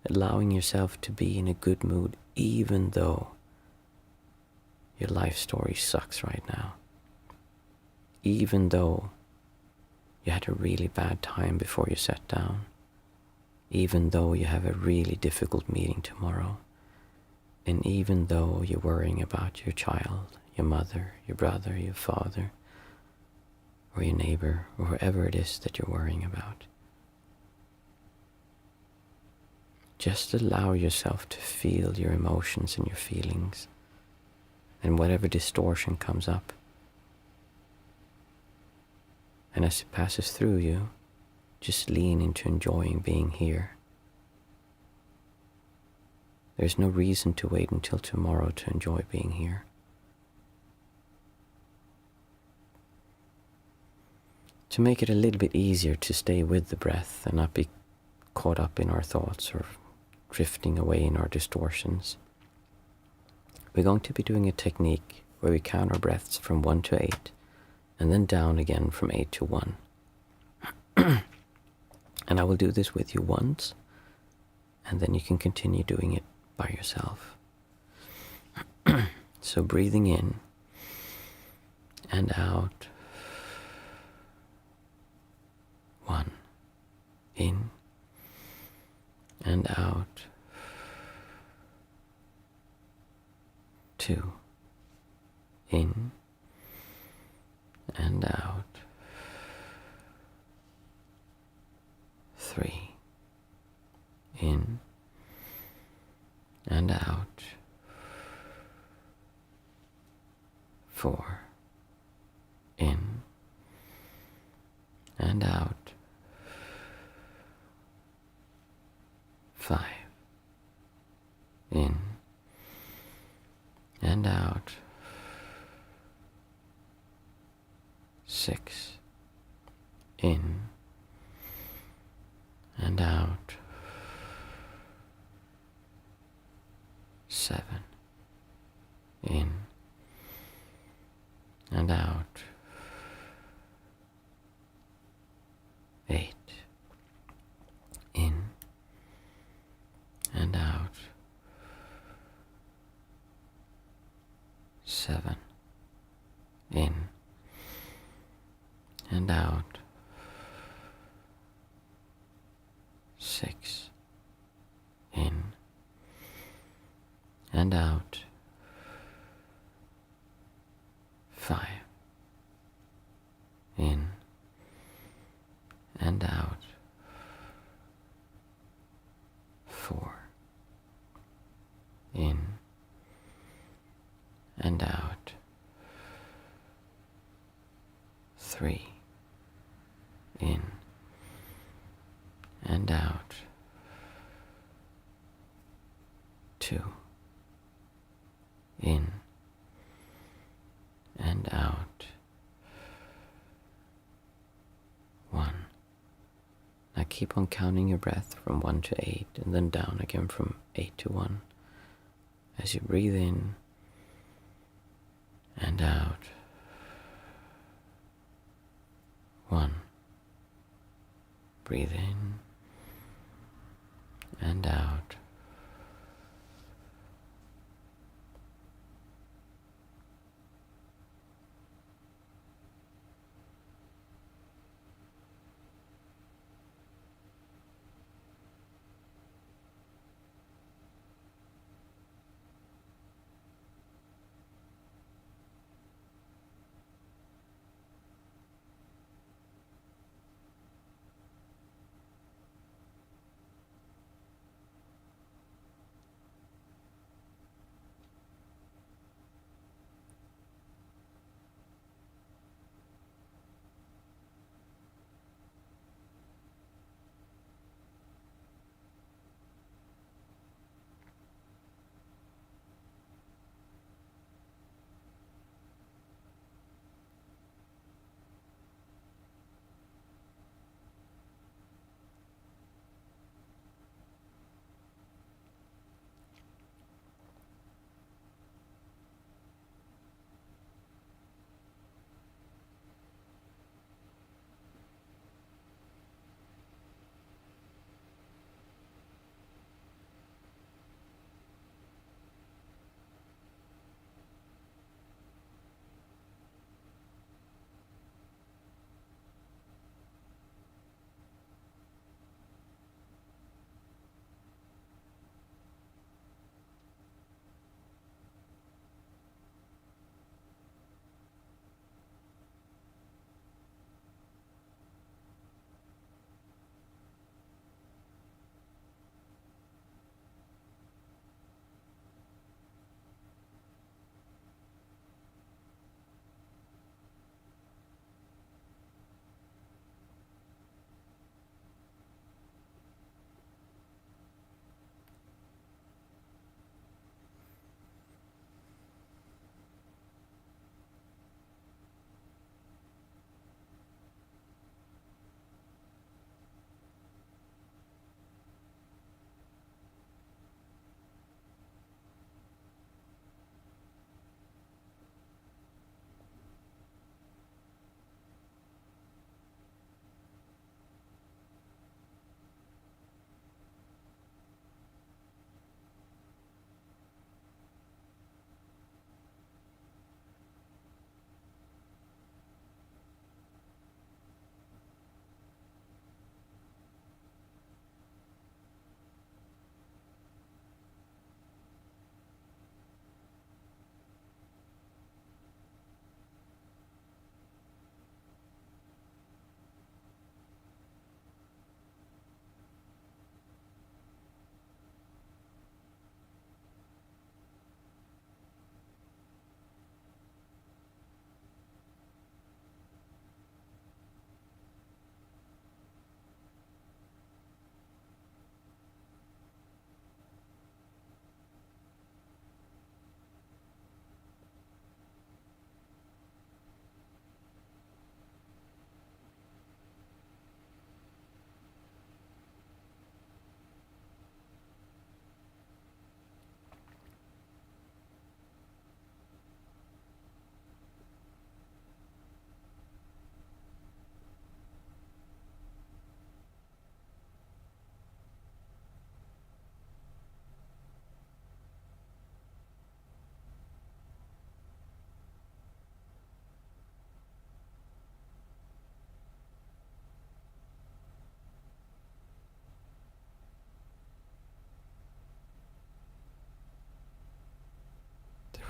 Allowing yourself to be in a good mood even though your life story sucks right now. Even though you had a really bad time before you sat down. Even though you have a really difficult meeting tomorrow. And even though you're worrying about your child, your mother, your brother, your father, or your neighbor, or whoever it is that you're worrying about. Just allow yourself to feel your emotions and your feelings, and whatever distortion comes up. And as it passes through you, just lean into enjoying being here. There's no reason to wait until tomorrow to enjoy being here. To make it a little bit easier to stay with the breath and not be caught up in our thoughts or drifting away in our distortions, we're going to be doing a technique where we count our breaths from 1 to 8 and then down again from 8 to 1. And I will do this with you once, and then you can continue doing it by yourself. So breathing in and out. 1. In and out. 2. In and out. 3. In and out. 4, in and out. 5, in and out. 6, in and out. 7, in and out. 8, in and out. 7, in and out. 6, in and out. 5, in and out. 4, in and out. 3, in and out. 2, in and out. 1. Now keep on counting your breath from 1 to 8 and then down again from 8 to 1 as you breathe in and out. 1. Breathe in and out.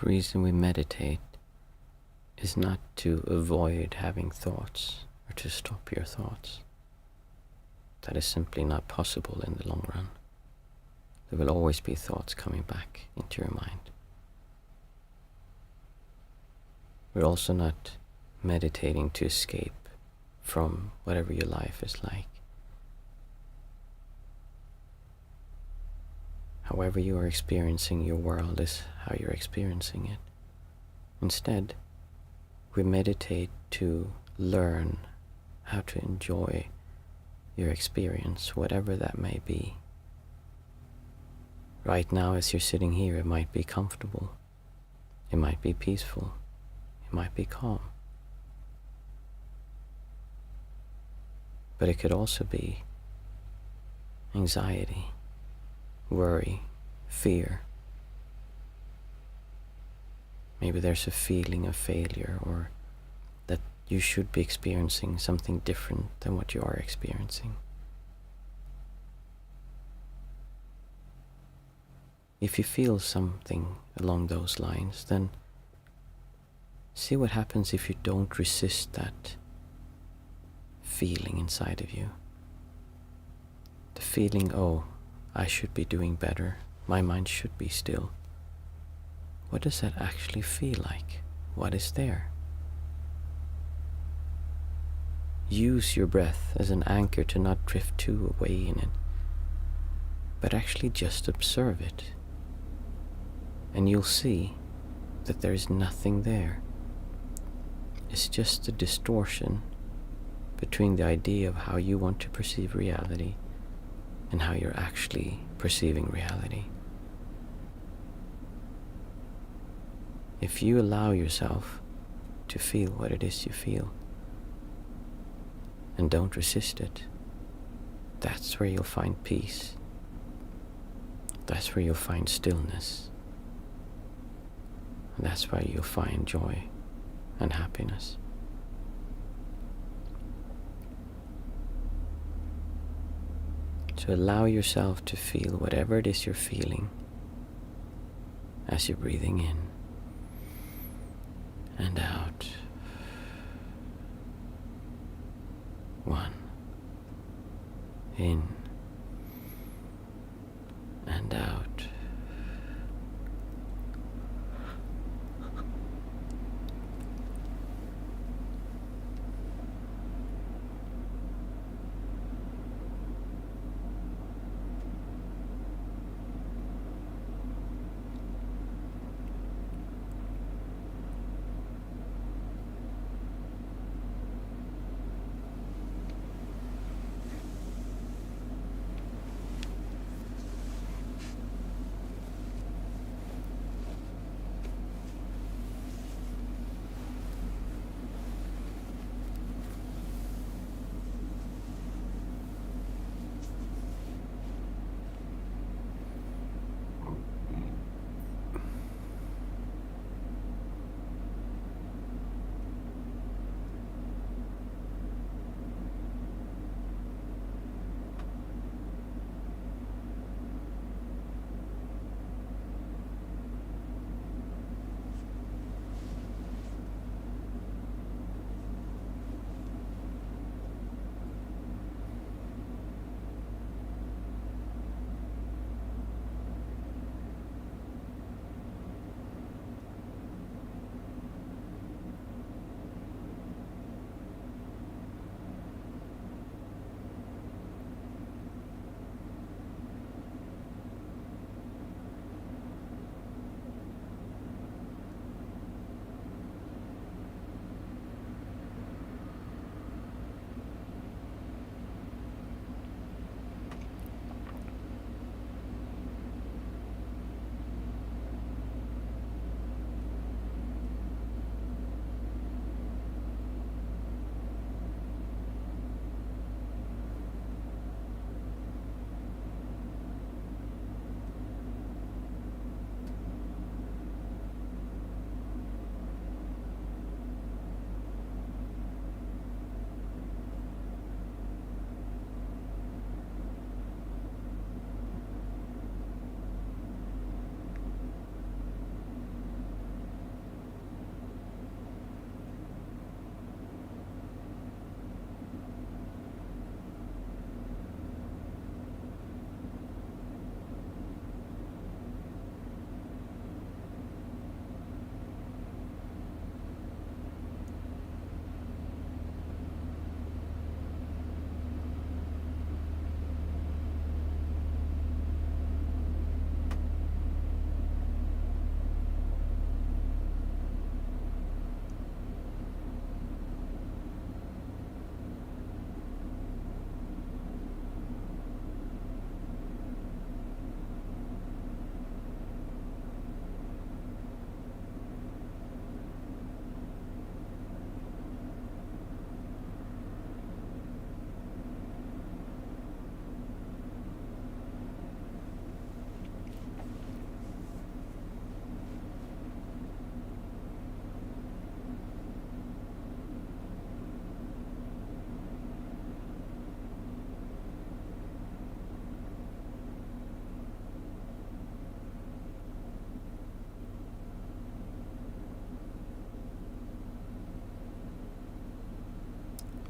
reason we meditate is not to avoid having thoughts or to stop your thoughts. That is simply not possible in the long run. There will always be thoughts coming back into your mind. We're also not meditating to escape from whatever your life is like. However you are experiencing your world is how you're experiencing it. Instead, we meditate to learn how to enjoy your experience, whatever that may be. Right now, as you're sitting here, it might be comfortable, it might be peaceful, it might be calm. But it could also be anxiety, worry, fear. Maybe there's a feeling of failure, or that you should be experiencing something different than what you are experiencing. If you feel something along those lines, then see what happens if you don't resist that feeling inside of you. The feeling, oh, I should be doing better, my mind should be still. What does that actually feel like? What is there? Use your breath as an anchor to not drift too away in it, but actually just observe it. And you'll see that there is nothing there. It's just a distortion between the idea of how you want to perceive reality and how you're actually perceiving reality. If you allow yourself to feel what it is you feel and don't resist it, that's where you'll find peace. That's where you'll find stillness. And that's where you'll find joy and happiness. So allow yourself to feel whatever it is you're feeling as you're breathing in and out. 1. In and out.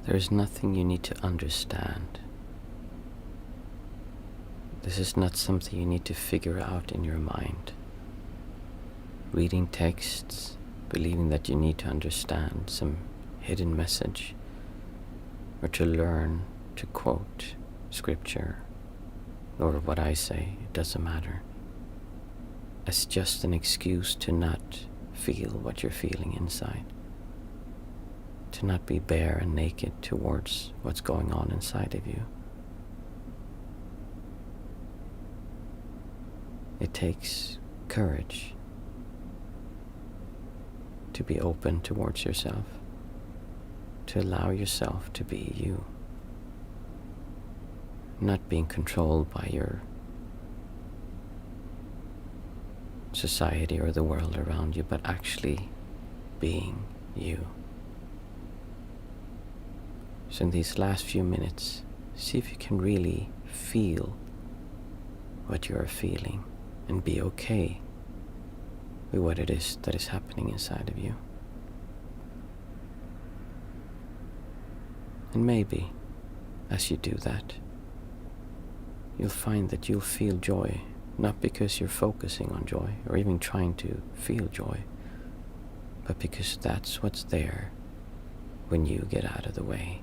There is nothing you need to understand. This is not something you need to figure out in your mind. Reading texts, believing that you need to understand some hidden message, or to learn to quote scripture, or what I say, it doesn't matter. It's just an excuse to not feel what you're feeling inside. To not be bare and naked towards what's going on inside of you. It takes courage to be open towards yourself, to allow yourself to be you, not being controlled by your society or the world around you, but actually being you. So in these last few minutes, see if you can really feel what you are feeling and be okay with what it is that is happening inside of you. And maybe, as you do that, you'll find that you'll feel joy, not because you're focusing on joy or even trying to feel joy, but because that's what's there when you get out of the way.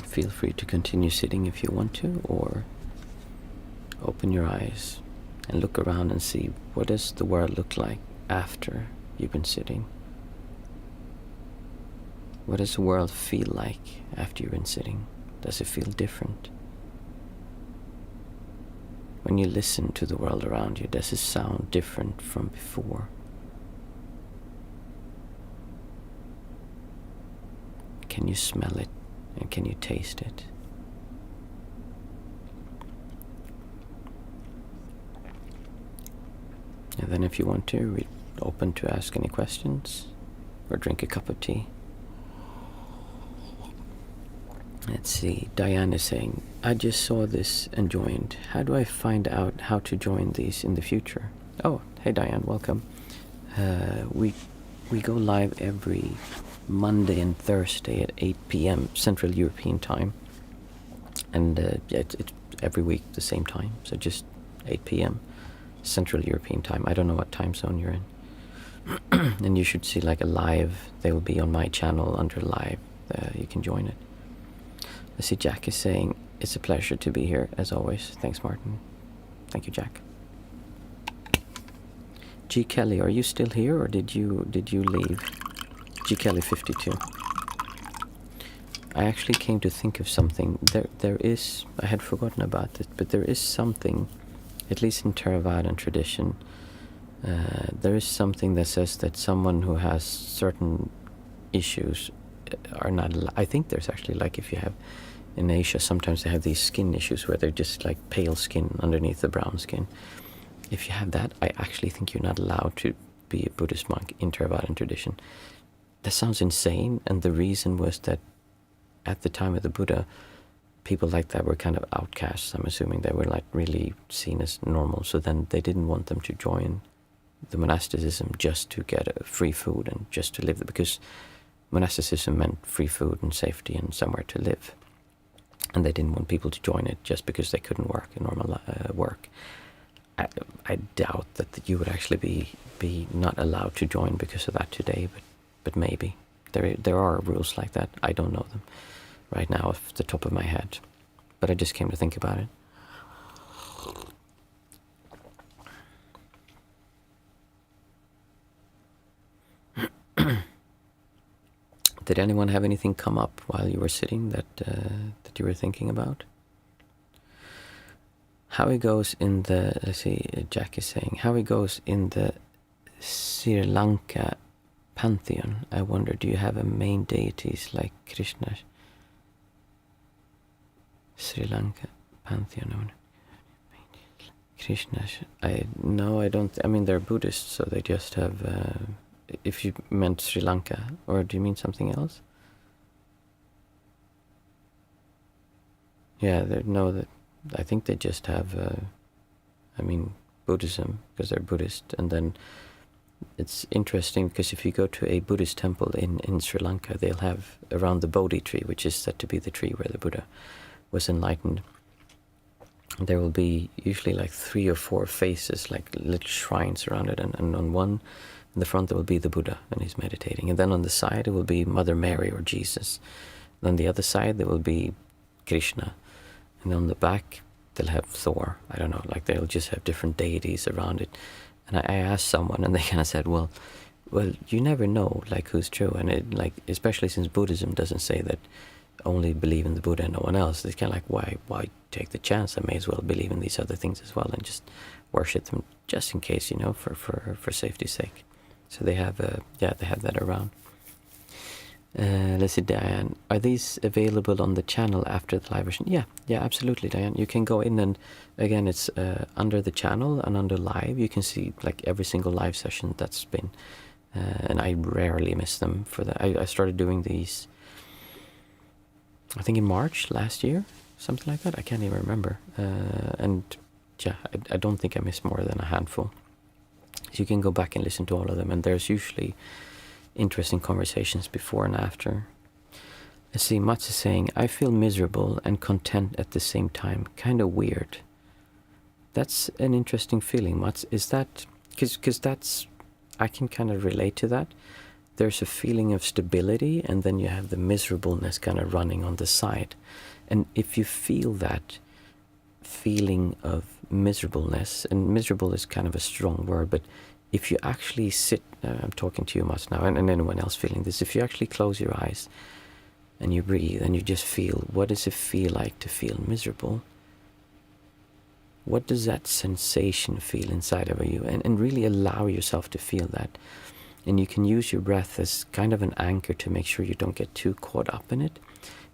Feel free to continue sitting if you want to, or open your eyes and look around and see what does the world look like after you've been sitting. What does the world feel like after you've been sitting? Does it feel different? When you listen to the world around you, does it sound different from before? Can you smell it? And can you taste it? And then if you want to, we're open to ask any questions or drink a cup of tea. Let's see, Diane is saying, I just saw this and joined. How do I find out how to join these in the future? Oh, hey Diane, welcome. We go live every Monday and Thursday at 8 p.m. Central European Time. And it's every week the same time, so just 8 p.m. Central European Time. I don't know what time zone you're in. And you should see like a live. They will be on my channel under live. You can join it. I see Jack is saying, it's a pleasure to be here, as always. Thanks, Martin. Thank you, Jack. G. Kelly, are you still here, or did you leave? G. Kelly 52. I actually came to think of something. There is, I had forgotten about it, but there is something, at least in Theravadan tradition, there is something that says that someone who has certain issues are not. I think there's actually, like, if you have in Asia, sometimes they have these skin issues where they're just like pale skin underneath the brown skin. If you have that, I actually think you're not allowed to be a Buddhist monk in Theravadan tradition. That sounds insane, and the reason was that at the time of the Buddha, people like that were kind of outcasts. I'm assuming they were like really seen as normal, so then they didn't want them to join the monasticism just to get free food and just to live, because monasticism meant free food and safety and somewhere to live. And they didn't want people to join it just because they couldn't work a normal work. I doubt that you would actually be not allowed to join because of that today, but maybe. There are rules like that. I don't know them right now off the top of my head, but I just came to think about it. Did anyone have anything come up while you were sitting that you were thinking about? How it goes in the, let's see, Jack is saying, how it goes in the Sri Lanka pantheon. I wonder, do you have a main deities like Krishna? Sri Lanka pantheon. Krishna. No, I don't. I mean, they're Buddhists, so they just have. If you meant Sri Lanka, or do you mean something else? Yeah, I think they just have. I mean, Buddhism, because they're Buddhist, and then it's interesting because if you go to a Buddhist temple in Sri Lanka, they'll have around the Bodhi tree, which is said to be the tree where the Buddha was enlightened. There will be usually like 3 or 4 faces, like little shrines around it, and on one in the front there will be the Buddha and he's meditating, and then on the side it will be Mother Mary or Jesus. And on the other side there will be Krishna, and on the back they'll have Thor. I don't know, like they'll just have different deities around it. And I asked someone, and they kind of said, well, you never know, like, who's true. And it, like, especially since Buddhism doesn't say that only believe in the Buddha and no one else. It's kind of like, why take the chance? I may as well believe in these other things as well and just worship them, just in case, you know, for safety's sake. So they have, they have that around. Let's see, Diane, are these available on the channel after the live version? Yeah, absolutely, Diane. You can go in, and again, it's under the channel and under live. You can see like every single live session that's been, and I rarely miss them. For that, I started doing these, I think in March last year, something like that. I can't even remember. And yeah, I don't think I missed more than a handful. So you can go back and listen to all of them, and there's usually interesting conversations before and after. Let's see, Mats is saying, I feel miserable and content at the same time. Kind of weird. That's an interesting feeling, Mats. Is that, because that's, I can kind of relate to that. There's a feeling of stability, and then you have the miserableness kind of running on the side. And if you feel that feeling of miserableness, and miserable is kind of a strong word, but if you actually sit, I'm talking to you much now, and anyone else feeling this, if you actually close your eyes and you breathe and you just feel, what does it feel like to feel miserable? What does that sensation feel inside of you? And really allow yourself to feel that. And you can use your breath as kind of an anchor to make sure you don't get too caught up in it.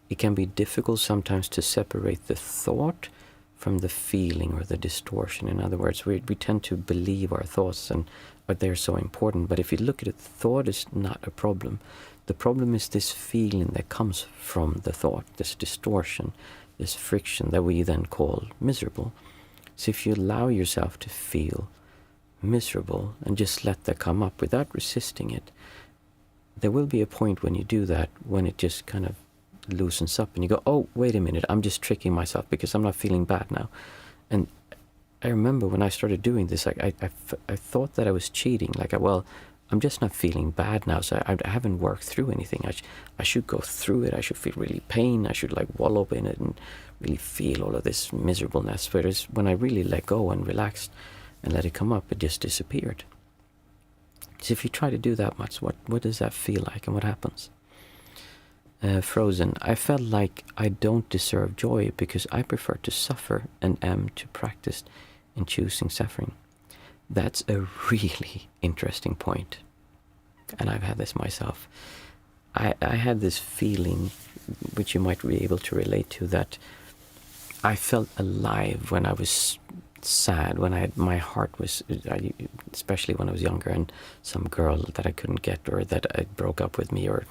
It can be difficult sometimes to separate the thought from the feeling or the distortion. In other words, we tend to believe our thoughts and they're so important. But if you look at it, thought is not a problem. The problem is this feeling that comes from the thought, this distortion, this friction that we then call miserable. So if you allow yourself to feel miserable and just let that come up without resisting it, there will be a point when you do that, when it just kind of loosens up and you go, oh, wait a minute, I'm just tricking myself because I'm not feeling bad now. And I remember when I started doing this, I thought that I was cheating, like, I'm just not feeling bad now, so I haven't worked through anything. I should go through it, I should feel really pain, I should like wallow in it and really feel all of this miserableness. Whereas when I really let go and relaxed and let it come up, it just disappeared. So if you try to do that much, what does that feel like and what happens? Frozen, I felt like I don't deserve joy because I prefer to suffer and am too practiced in choosing suffering. That's a really interesting point. And I've had this myself. I had this feeling, which you might be able to relate to, that I felt alive when I was sad, when my heart was, especially when I was younger, and some girl that I couldn't get, or that I broke up with me, or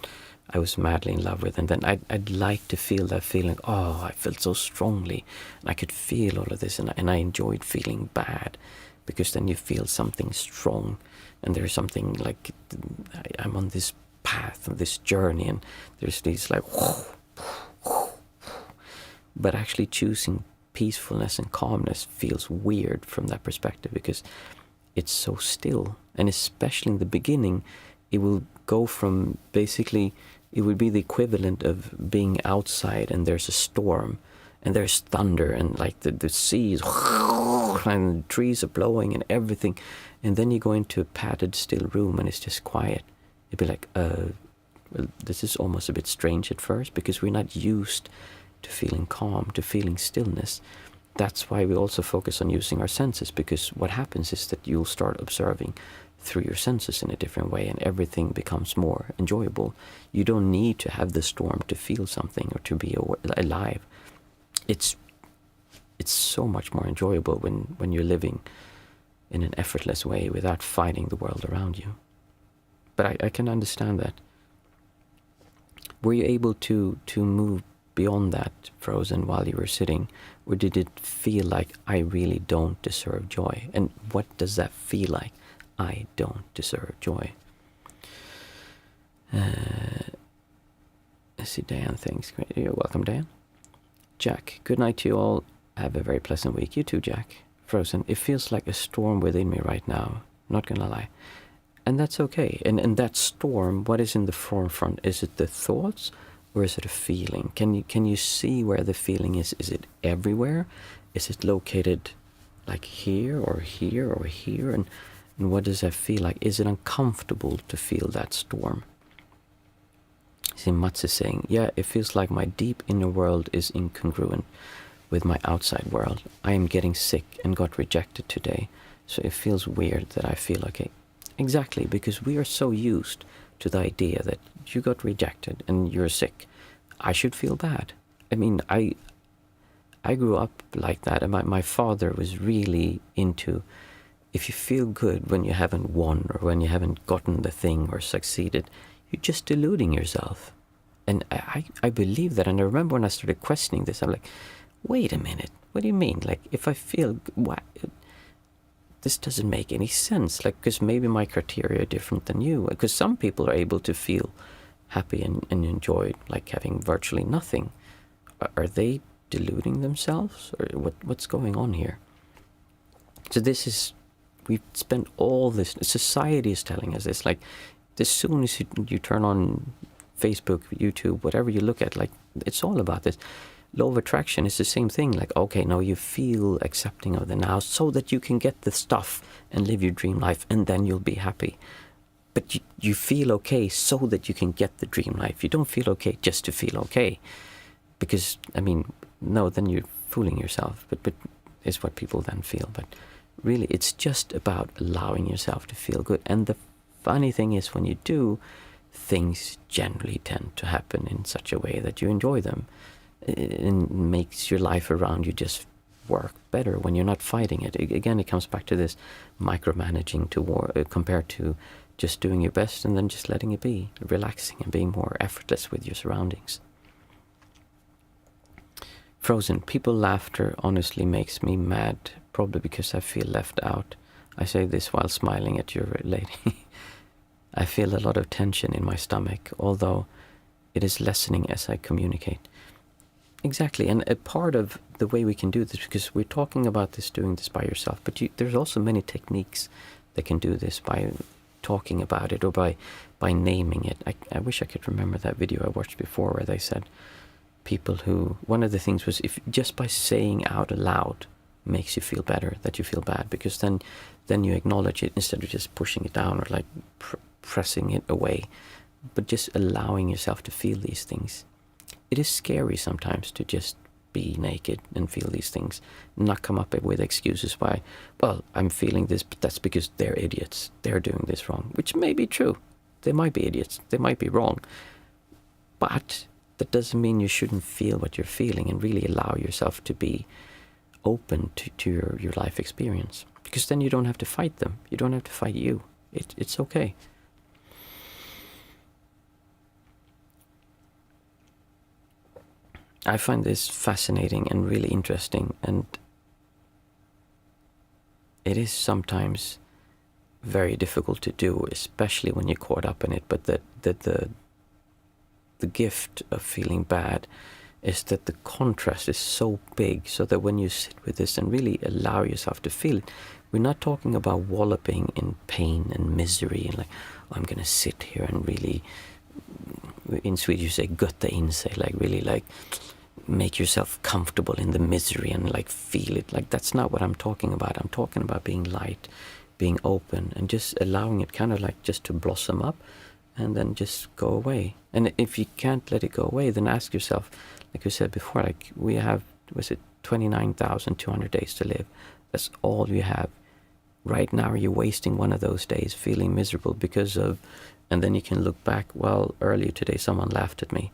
I was madly in love with, and then I'd like to feel that feeling. Oh, I felt so strongly, and I could feel all of this, and I enjoyed feeling bad, because then you feel something strong, and there's something like I'm on this path, on this journey, and there's these like, but actually choosing peacefulness and calmness feels weird from that perspective, because it's so still, and especially in the beginning, it will go from basically, it would be the equivalent of being outside and there's a storm and there's thunder and like the sea is and the trees are blowing and everything, and then you go into a padded still room and it's just quiet. It'd be like, well, this is almost a bit strange at first, because we're not used to feeling calm, to feeling stillness. That's why we also focus on using our senses, because what happens is that you'll start observing through your senses in a different way, and everything becomes more enjoyable. You don't need to have the storm to feel something or to be alive. It's so much more enjoyable when you're living in an effortless way without fighting the world around you. But I can understand that. Were you able to move beyond that, Frozen, while you were sitting? Or did it feel like, I really don't deserve joy? And what does that feel like? I don't deserve joy. I see Dan, thanks. You're welcome, Dan. Jack, good night to you all. Have a very pleasant week. You too, Jack. Frozen, it feels like a storm within me right now. Not gonna lie. And that's okay. And that storm, what is in the forefront? Is it the thoughts, or is it a feeling? Can you see where the feeling is? Is it everywhere? Is it located like here or here or here? And what does that feel like? Is it uncomfortable to feel that storm? See, Mats is saying, yeah, it feels like my deep inner world is incongruent with my outside world. I am getting sick and got rejected today, so it feels weird that I feel okay. Exactly, because we are so used to the idea that you got rejected and you're sick. I should feel bad. I mean, I grew up like that, and my father was really into, if you feel good when you haven't won or when you haven't gotten the thing or succeeded, you're just deluding yourself. And I believe that, and I remember when I started questioning this, I'm like, wait a minute, what do you mean? Like, if I feel, what? This doesn't make any sense. Like, because maybe my criteria are different than you. Because some people are able to feel happy and enjoy, like, having virtually nothing. Are they deluding themselves? Or what's going on here? So this is, we've spent all this, society is telling us this, like, as soon as you turn on Facebook, YouTube, whatever you look at, like, it's all about this. Law of attraction is the same thing. Like, okay, now you feel accepting of the now so that you can get the stuff and live your dream life, and then you'll be happy. But you feel okay so that you can get the dream life. You don't feel okay just to feel okay. Because, I mean, no, then you're fooling yourself. But it's what people then feel. But really, it's just about allowing yourself to feel good. And the funny thing is, when you do, things generally tend to happen in such a way that you enjoy them. It makes your life around you just work better when you're not fighting it. Again, it comes back to this micromanaging compared to just doing your best and then just letting it be, relaxing and being more effortless with your surroundings. Frozen, people laughter honestly makes me mad, probably because I feel left out. I say this while smiling at your lady. I feel a lot of tension in my stomach, although it is lessening as I communicate. Exactly, and a part of the way we can do this, because we're talking about doing this by yourself, but there's also many techniques that can do this by talking about it or by naming it. I wish I could remember that video I watched before where they said people who, one of the things was, if just by saying out aloud makes you feel better, that you feel bad, because then you acknowledge it instead of just pushing it down or like pressing it away, but just allowing yourself to feel these things. It is scary sometimes to just be naked and feel these things, not come up with excuses why, well, I'm feeling this, but that's because they're idiots. They're doing this wrong, which may be true. They might be idiots. They might be wrong. But that doesn't mean you shouldn't feel what you're feeling and really allow yourself to be open to your life experience. Because then you don't have to fight them. You don't have to fight you. It's okay. I find this fascinating and really interesting, and it is sometimes very difficult to do, especially when you're caught up in it. But the gift of feeling bad is that the contrast is so big, so that when you sit with this and really allow yourself to feel it, we're not talking about walloping in pain and misery and like, oh, I'm gonna sit here and really, in Swedish you say gutta in sig, like really like make yourself comfortable in the misery and like feel it. Like, that's not what I'm talking about. I'm talking about being light, being open, and just allowing it kind of like just to blossom up and then just go away. And if you can't let it go away, then ask yourself, like we said before, like we have, was it 29,200 days to live? That's all you have. Right now you're wasting one of those days feeling miserable because of, and then you can look back, well, earlier today someone laughed at me.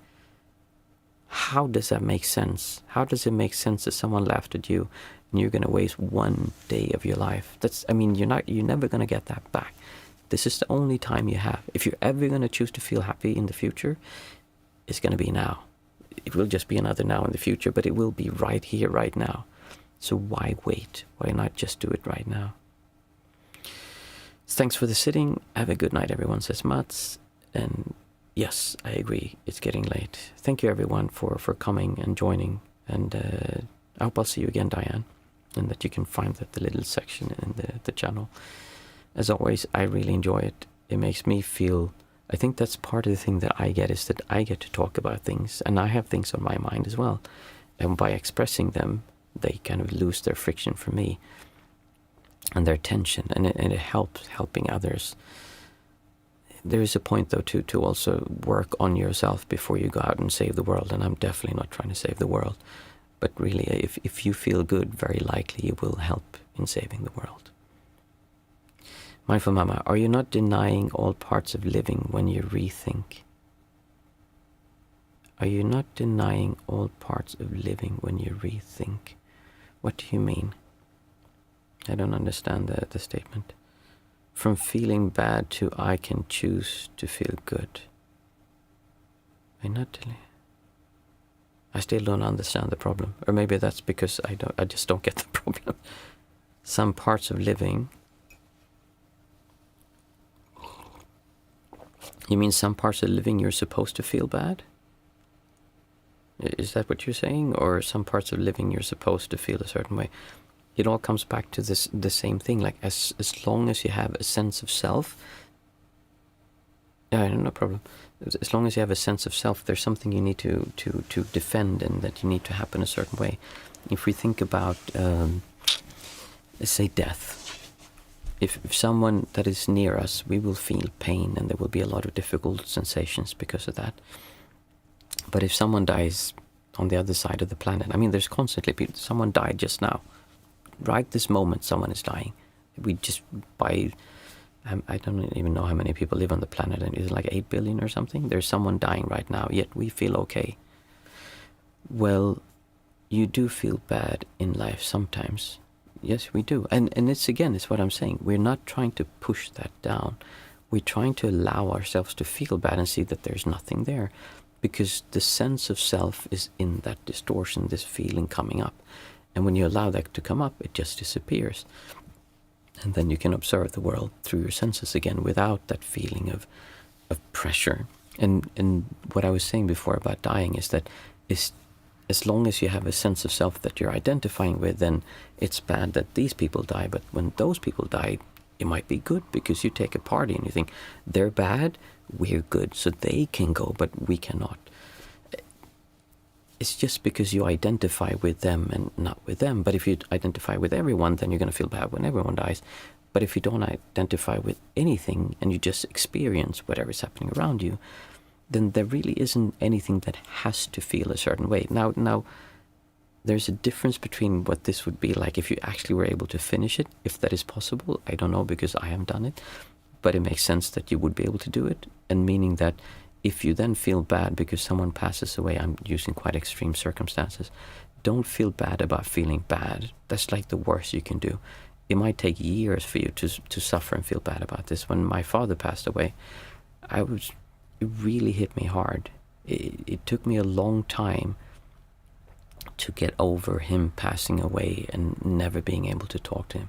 How does that make sense? How does it make sense that someone laughed at you and you're going to waste one day of your life? You're never going to get that back. This is the only time you have. If you're ever going to choose to feel happy in the future, it's going to be now. It will just be another now in the future, but it will be right here, right now. So why wait? Why not just do it right now? Thanks for the sitting. Have a good night, everyone, says Mats. And yes, I agree. It's getting late. Thank you, everyone, for coming and joining. And I hope I'll see you again, Diane, and that you can find the little section in the channel. As always, I really enjoy it. It makes me feel, I think that's part of the thing that I get, is that I get to talk about things, and I have things on my mind as well. And by expressing them, they kind of lose their friction for me and their tension, and it helps helping others. There is a point, though, to also work on yourself before you go out and save the world, and I'm definitely not trying to save the world. But really, if you feel good, very likely you will help in saving the world. Mindful Mama, are you not denying all parts of living when you rethink? Are you not denying all parts of living when you rethink? What do you mean? I don't understand the statement. From feeling bad to I can choose to feel good. I still don't understand the problem. Or maybe that's because I just don't get the problem. Some parts of living. You mean some parts of living you're supposed to feel bad? Is that what you're saying? Or some parts of living you're supposed to feel a certain way? It all comes back to the same thing. Like as long as you have a sense of self, no problem. As long as you have a sense of self, there's something you need to defend, and that you need to happen a certain way. If we think about, let's say, death. If someone that is near us, we will feel pain, and there will be a lot of difficult sensations because of that. But if someone dies on the other side of the planet, I mean, there's constantly people. Someone died just now. Right this moment, someone is dying. We just, I don't even know how many people live on the planet, and is it like 8 billion or something? There's someone dying right now, yet we feel okay. Well, you do feel bad in life sometimes. Yes, we do. And it's what I'm saying. We're not trying to push that down. We're trying to allow ourselves to feel bad and see that there's nothing there. Because the sense of self is in that distortion, this feeling coming up. And when you allow that to come up, it just disappears. And then you can observe the world through your senses again without that feeling of pressure. And what I was saying before about dying is that as long as you have a sense of self that you're identifying with, then it's bad that these people die. But when those people die, it might be good, because you take a party and you think, they're bad, we're good, so they can go, but we cannot. It's just because you identify with them and not with them. But if you identify with everyone, then you're going to feel bad when everyone dies. But if you don't identify with anything and you just experience whatever's happening around you, then there really isn't anything that has to feel a certain way. Now, there's a difference between what this would be like if you actually were able to finish it, if that is possible. I don't know, because I haven't done it. But it makes sense that you would be able to do it, and meaning that if you then feel bad because someone passes away, I'm using quite extreme circumstances, don't feel bad about feeling bad. That's like the worst you can do. It might take years for you to suffer and feel bad about this. When my father passed away, it really hit me hard. It took me a long time to get over him passing away and never being able to talk to him,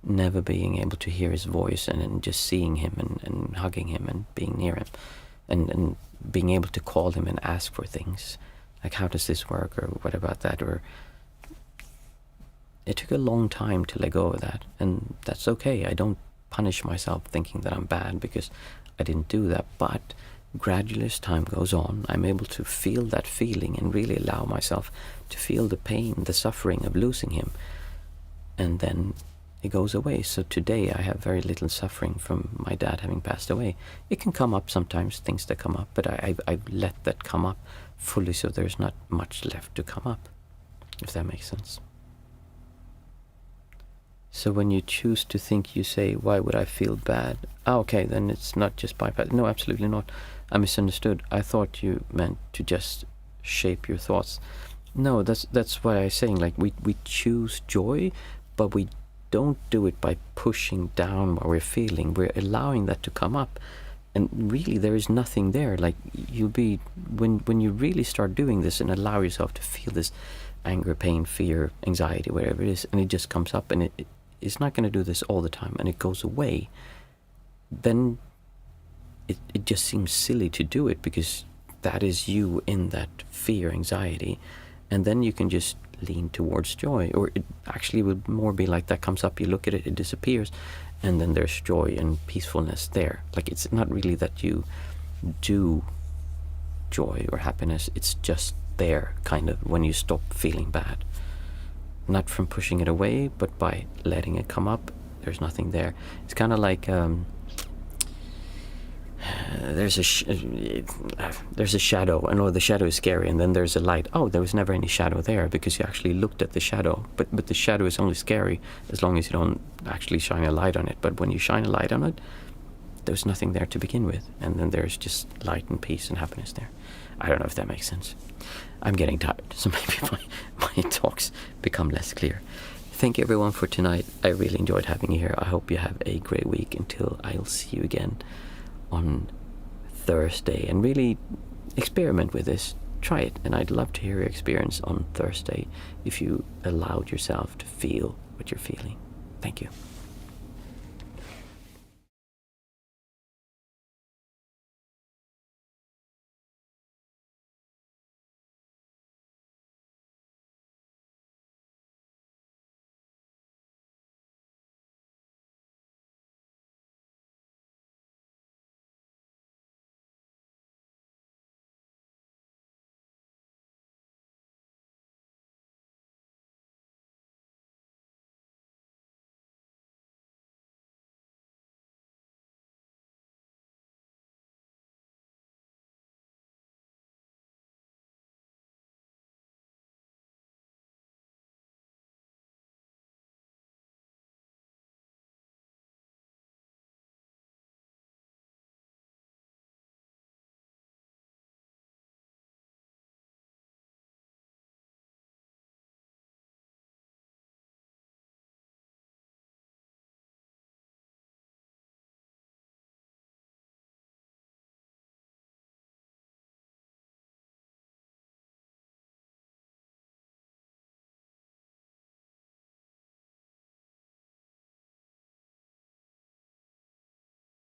never being able to hear his voice, and just seeing him and hugging him and being near him, and being able to call him and ask for things like, how does this work, or what about that, or it took a long time to let go of that. And that's okay. I don't punish myself thinking that I'm bad because I didn't do that. But gradually, as time goes on, I'm able to feel that feeling and really allow myself to feel the pain, the suffering of losing him. And then it goes away. So today I have very little suffering from my dad having passed away. It can come up sometimes, things that come up, but I've let that come up fully, so there's not much left to come up, if that makes sense. So when you choose to think, you say, why would I feel bad? Okay, then it's not just bypass. No, absolutely not. I misunderstood. I thought you meant to just shape your thoughts. No, that's what I'm saying. Like, we choose joy, but we don't do it by pushing down what we're feeling. We're allowing that to come up. And really, there is nothing there. Like, you'll be, when you really start doing this and allow yourself to feel this anger, pain, fear, anxiety, whatever it is, and it just comes up, and it's not going to do this all the time, and it goes away, then it just seems silly to do it, because that is you in that fear, anxiety, and then you can just lean towards joy. Or it actually would more be like that comes up, you look at it, it disappears, and then there's joy and peacefulness there. Like, it's not really that you do joy or happiness, it's just there, kind of, when you stop feeling bad. Not from pushing it away, but by letting it come up. There's nothing there. It's kind of like there's a shadow, and the shadow is scary, and then there's a light. Oh, there was never any shadow there because you actually looked at the shadow. But the shadow is only scary as long as you don't actually shine a light on it. But when you shine a light on it, there's nothing there to begin with, and then there's just light and peace and happiness there. I don't know if that makes sense. I'm getting tired, so maybe my talks become less clear. Thank you everyone for tonight. I really enjoyed having you here. I hope you have a great week until I'll see you again on Thursday. And really experiment with this. Try it. And I'd love to hear your experience on Thursday if you allowed yourself to feel what you're feeling. Thank you.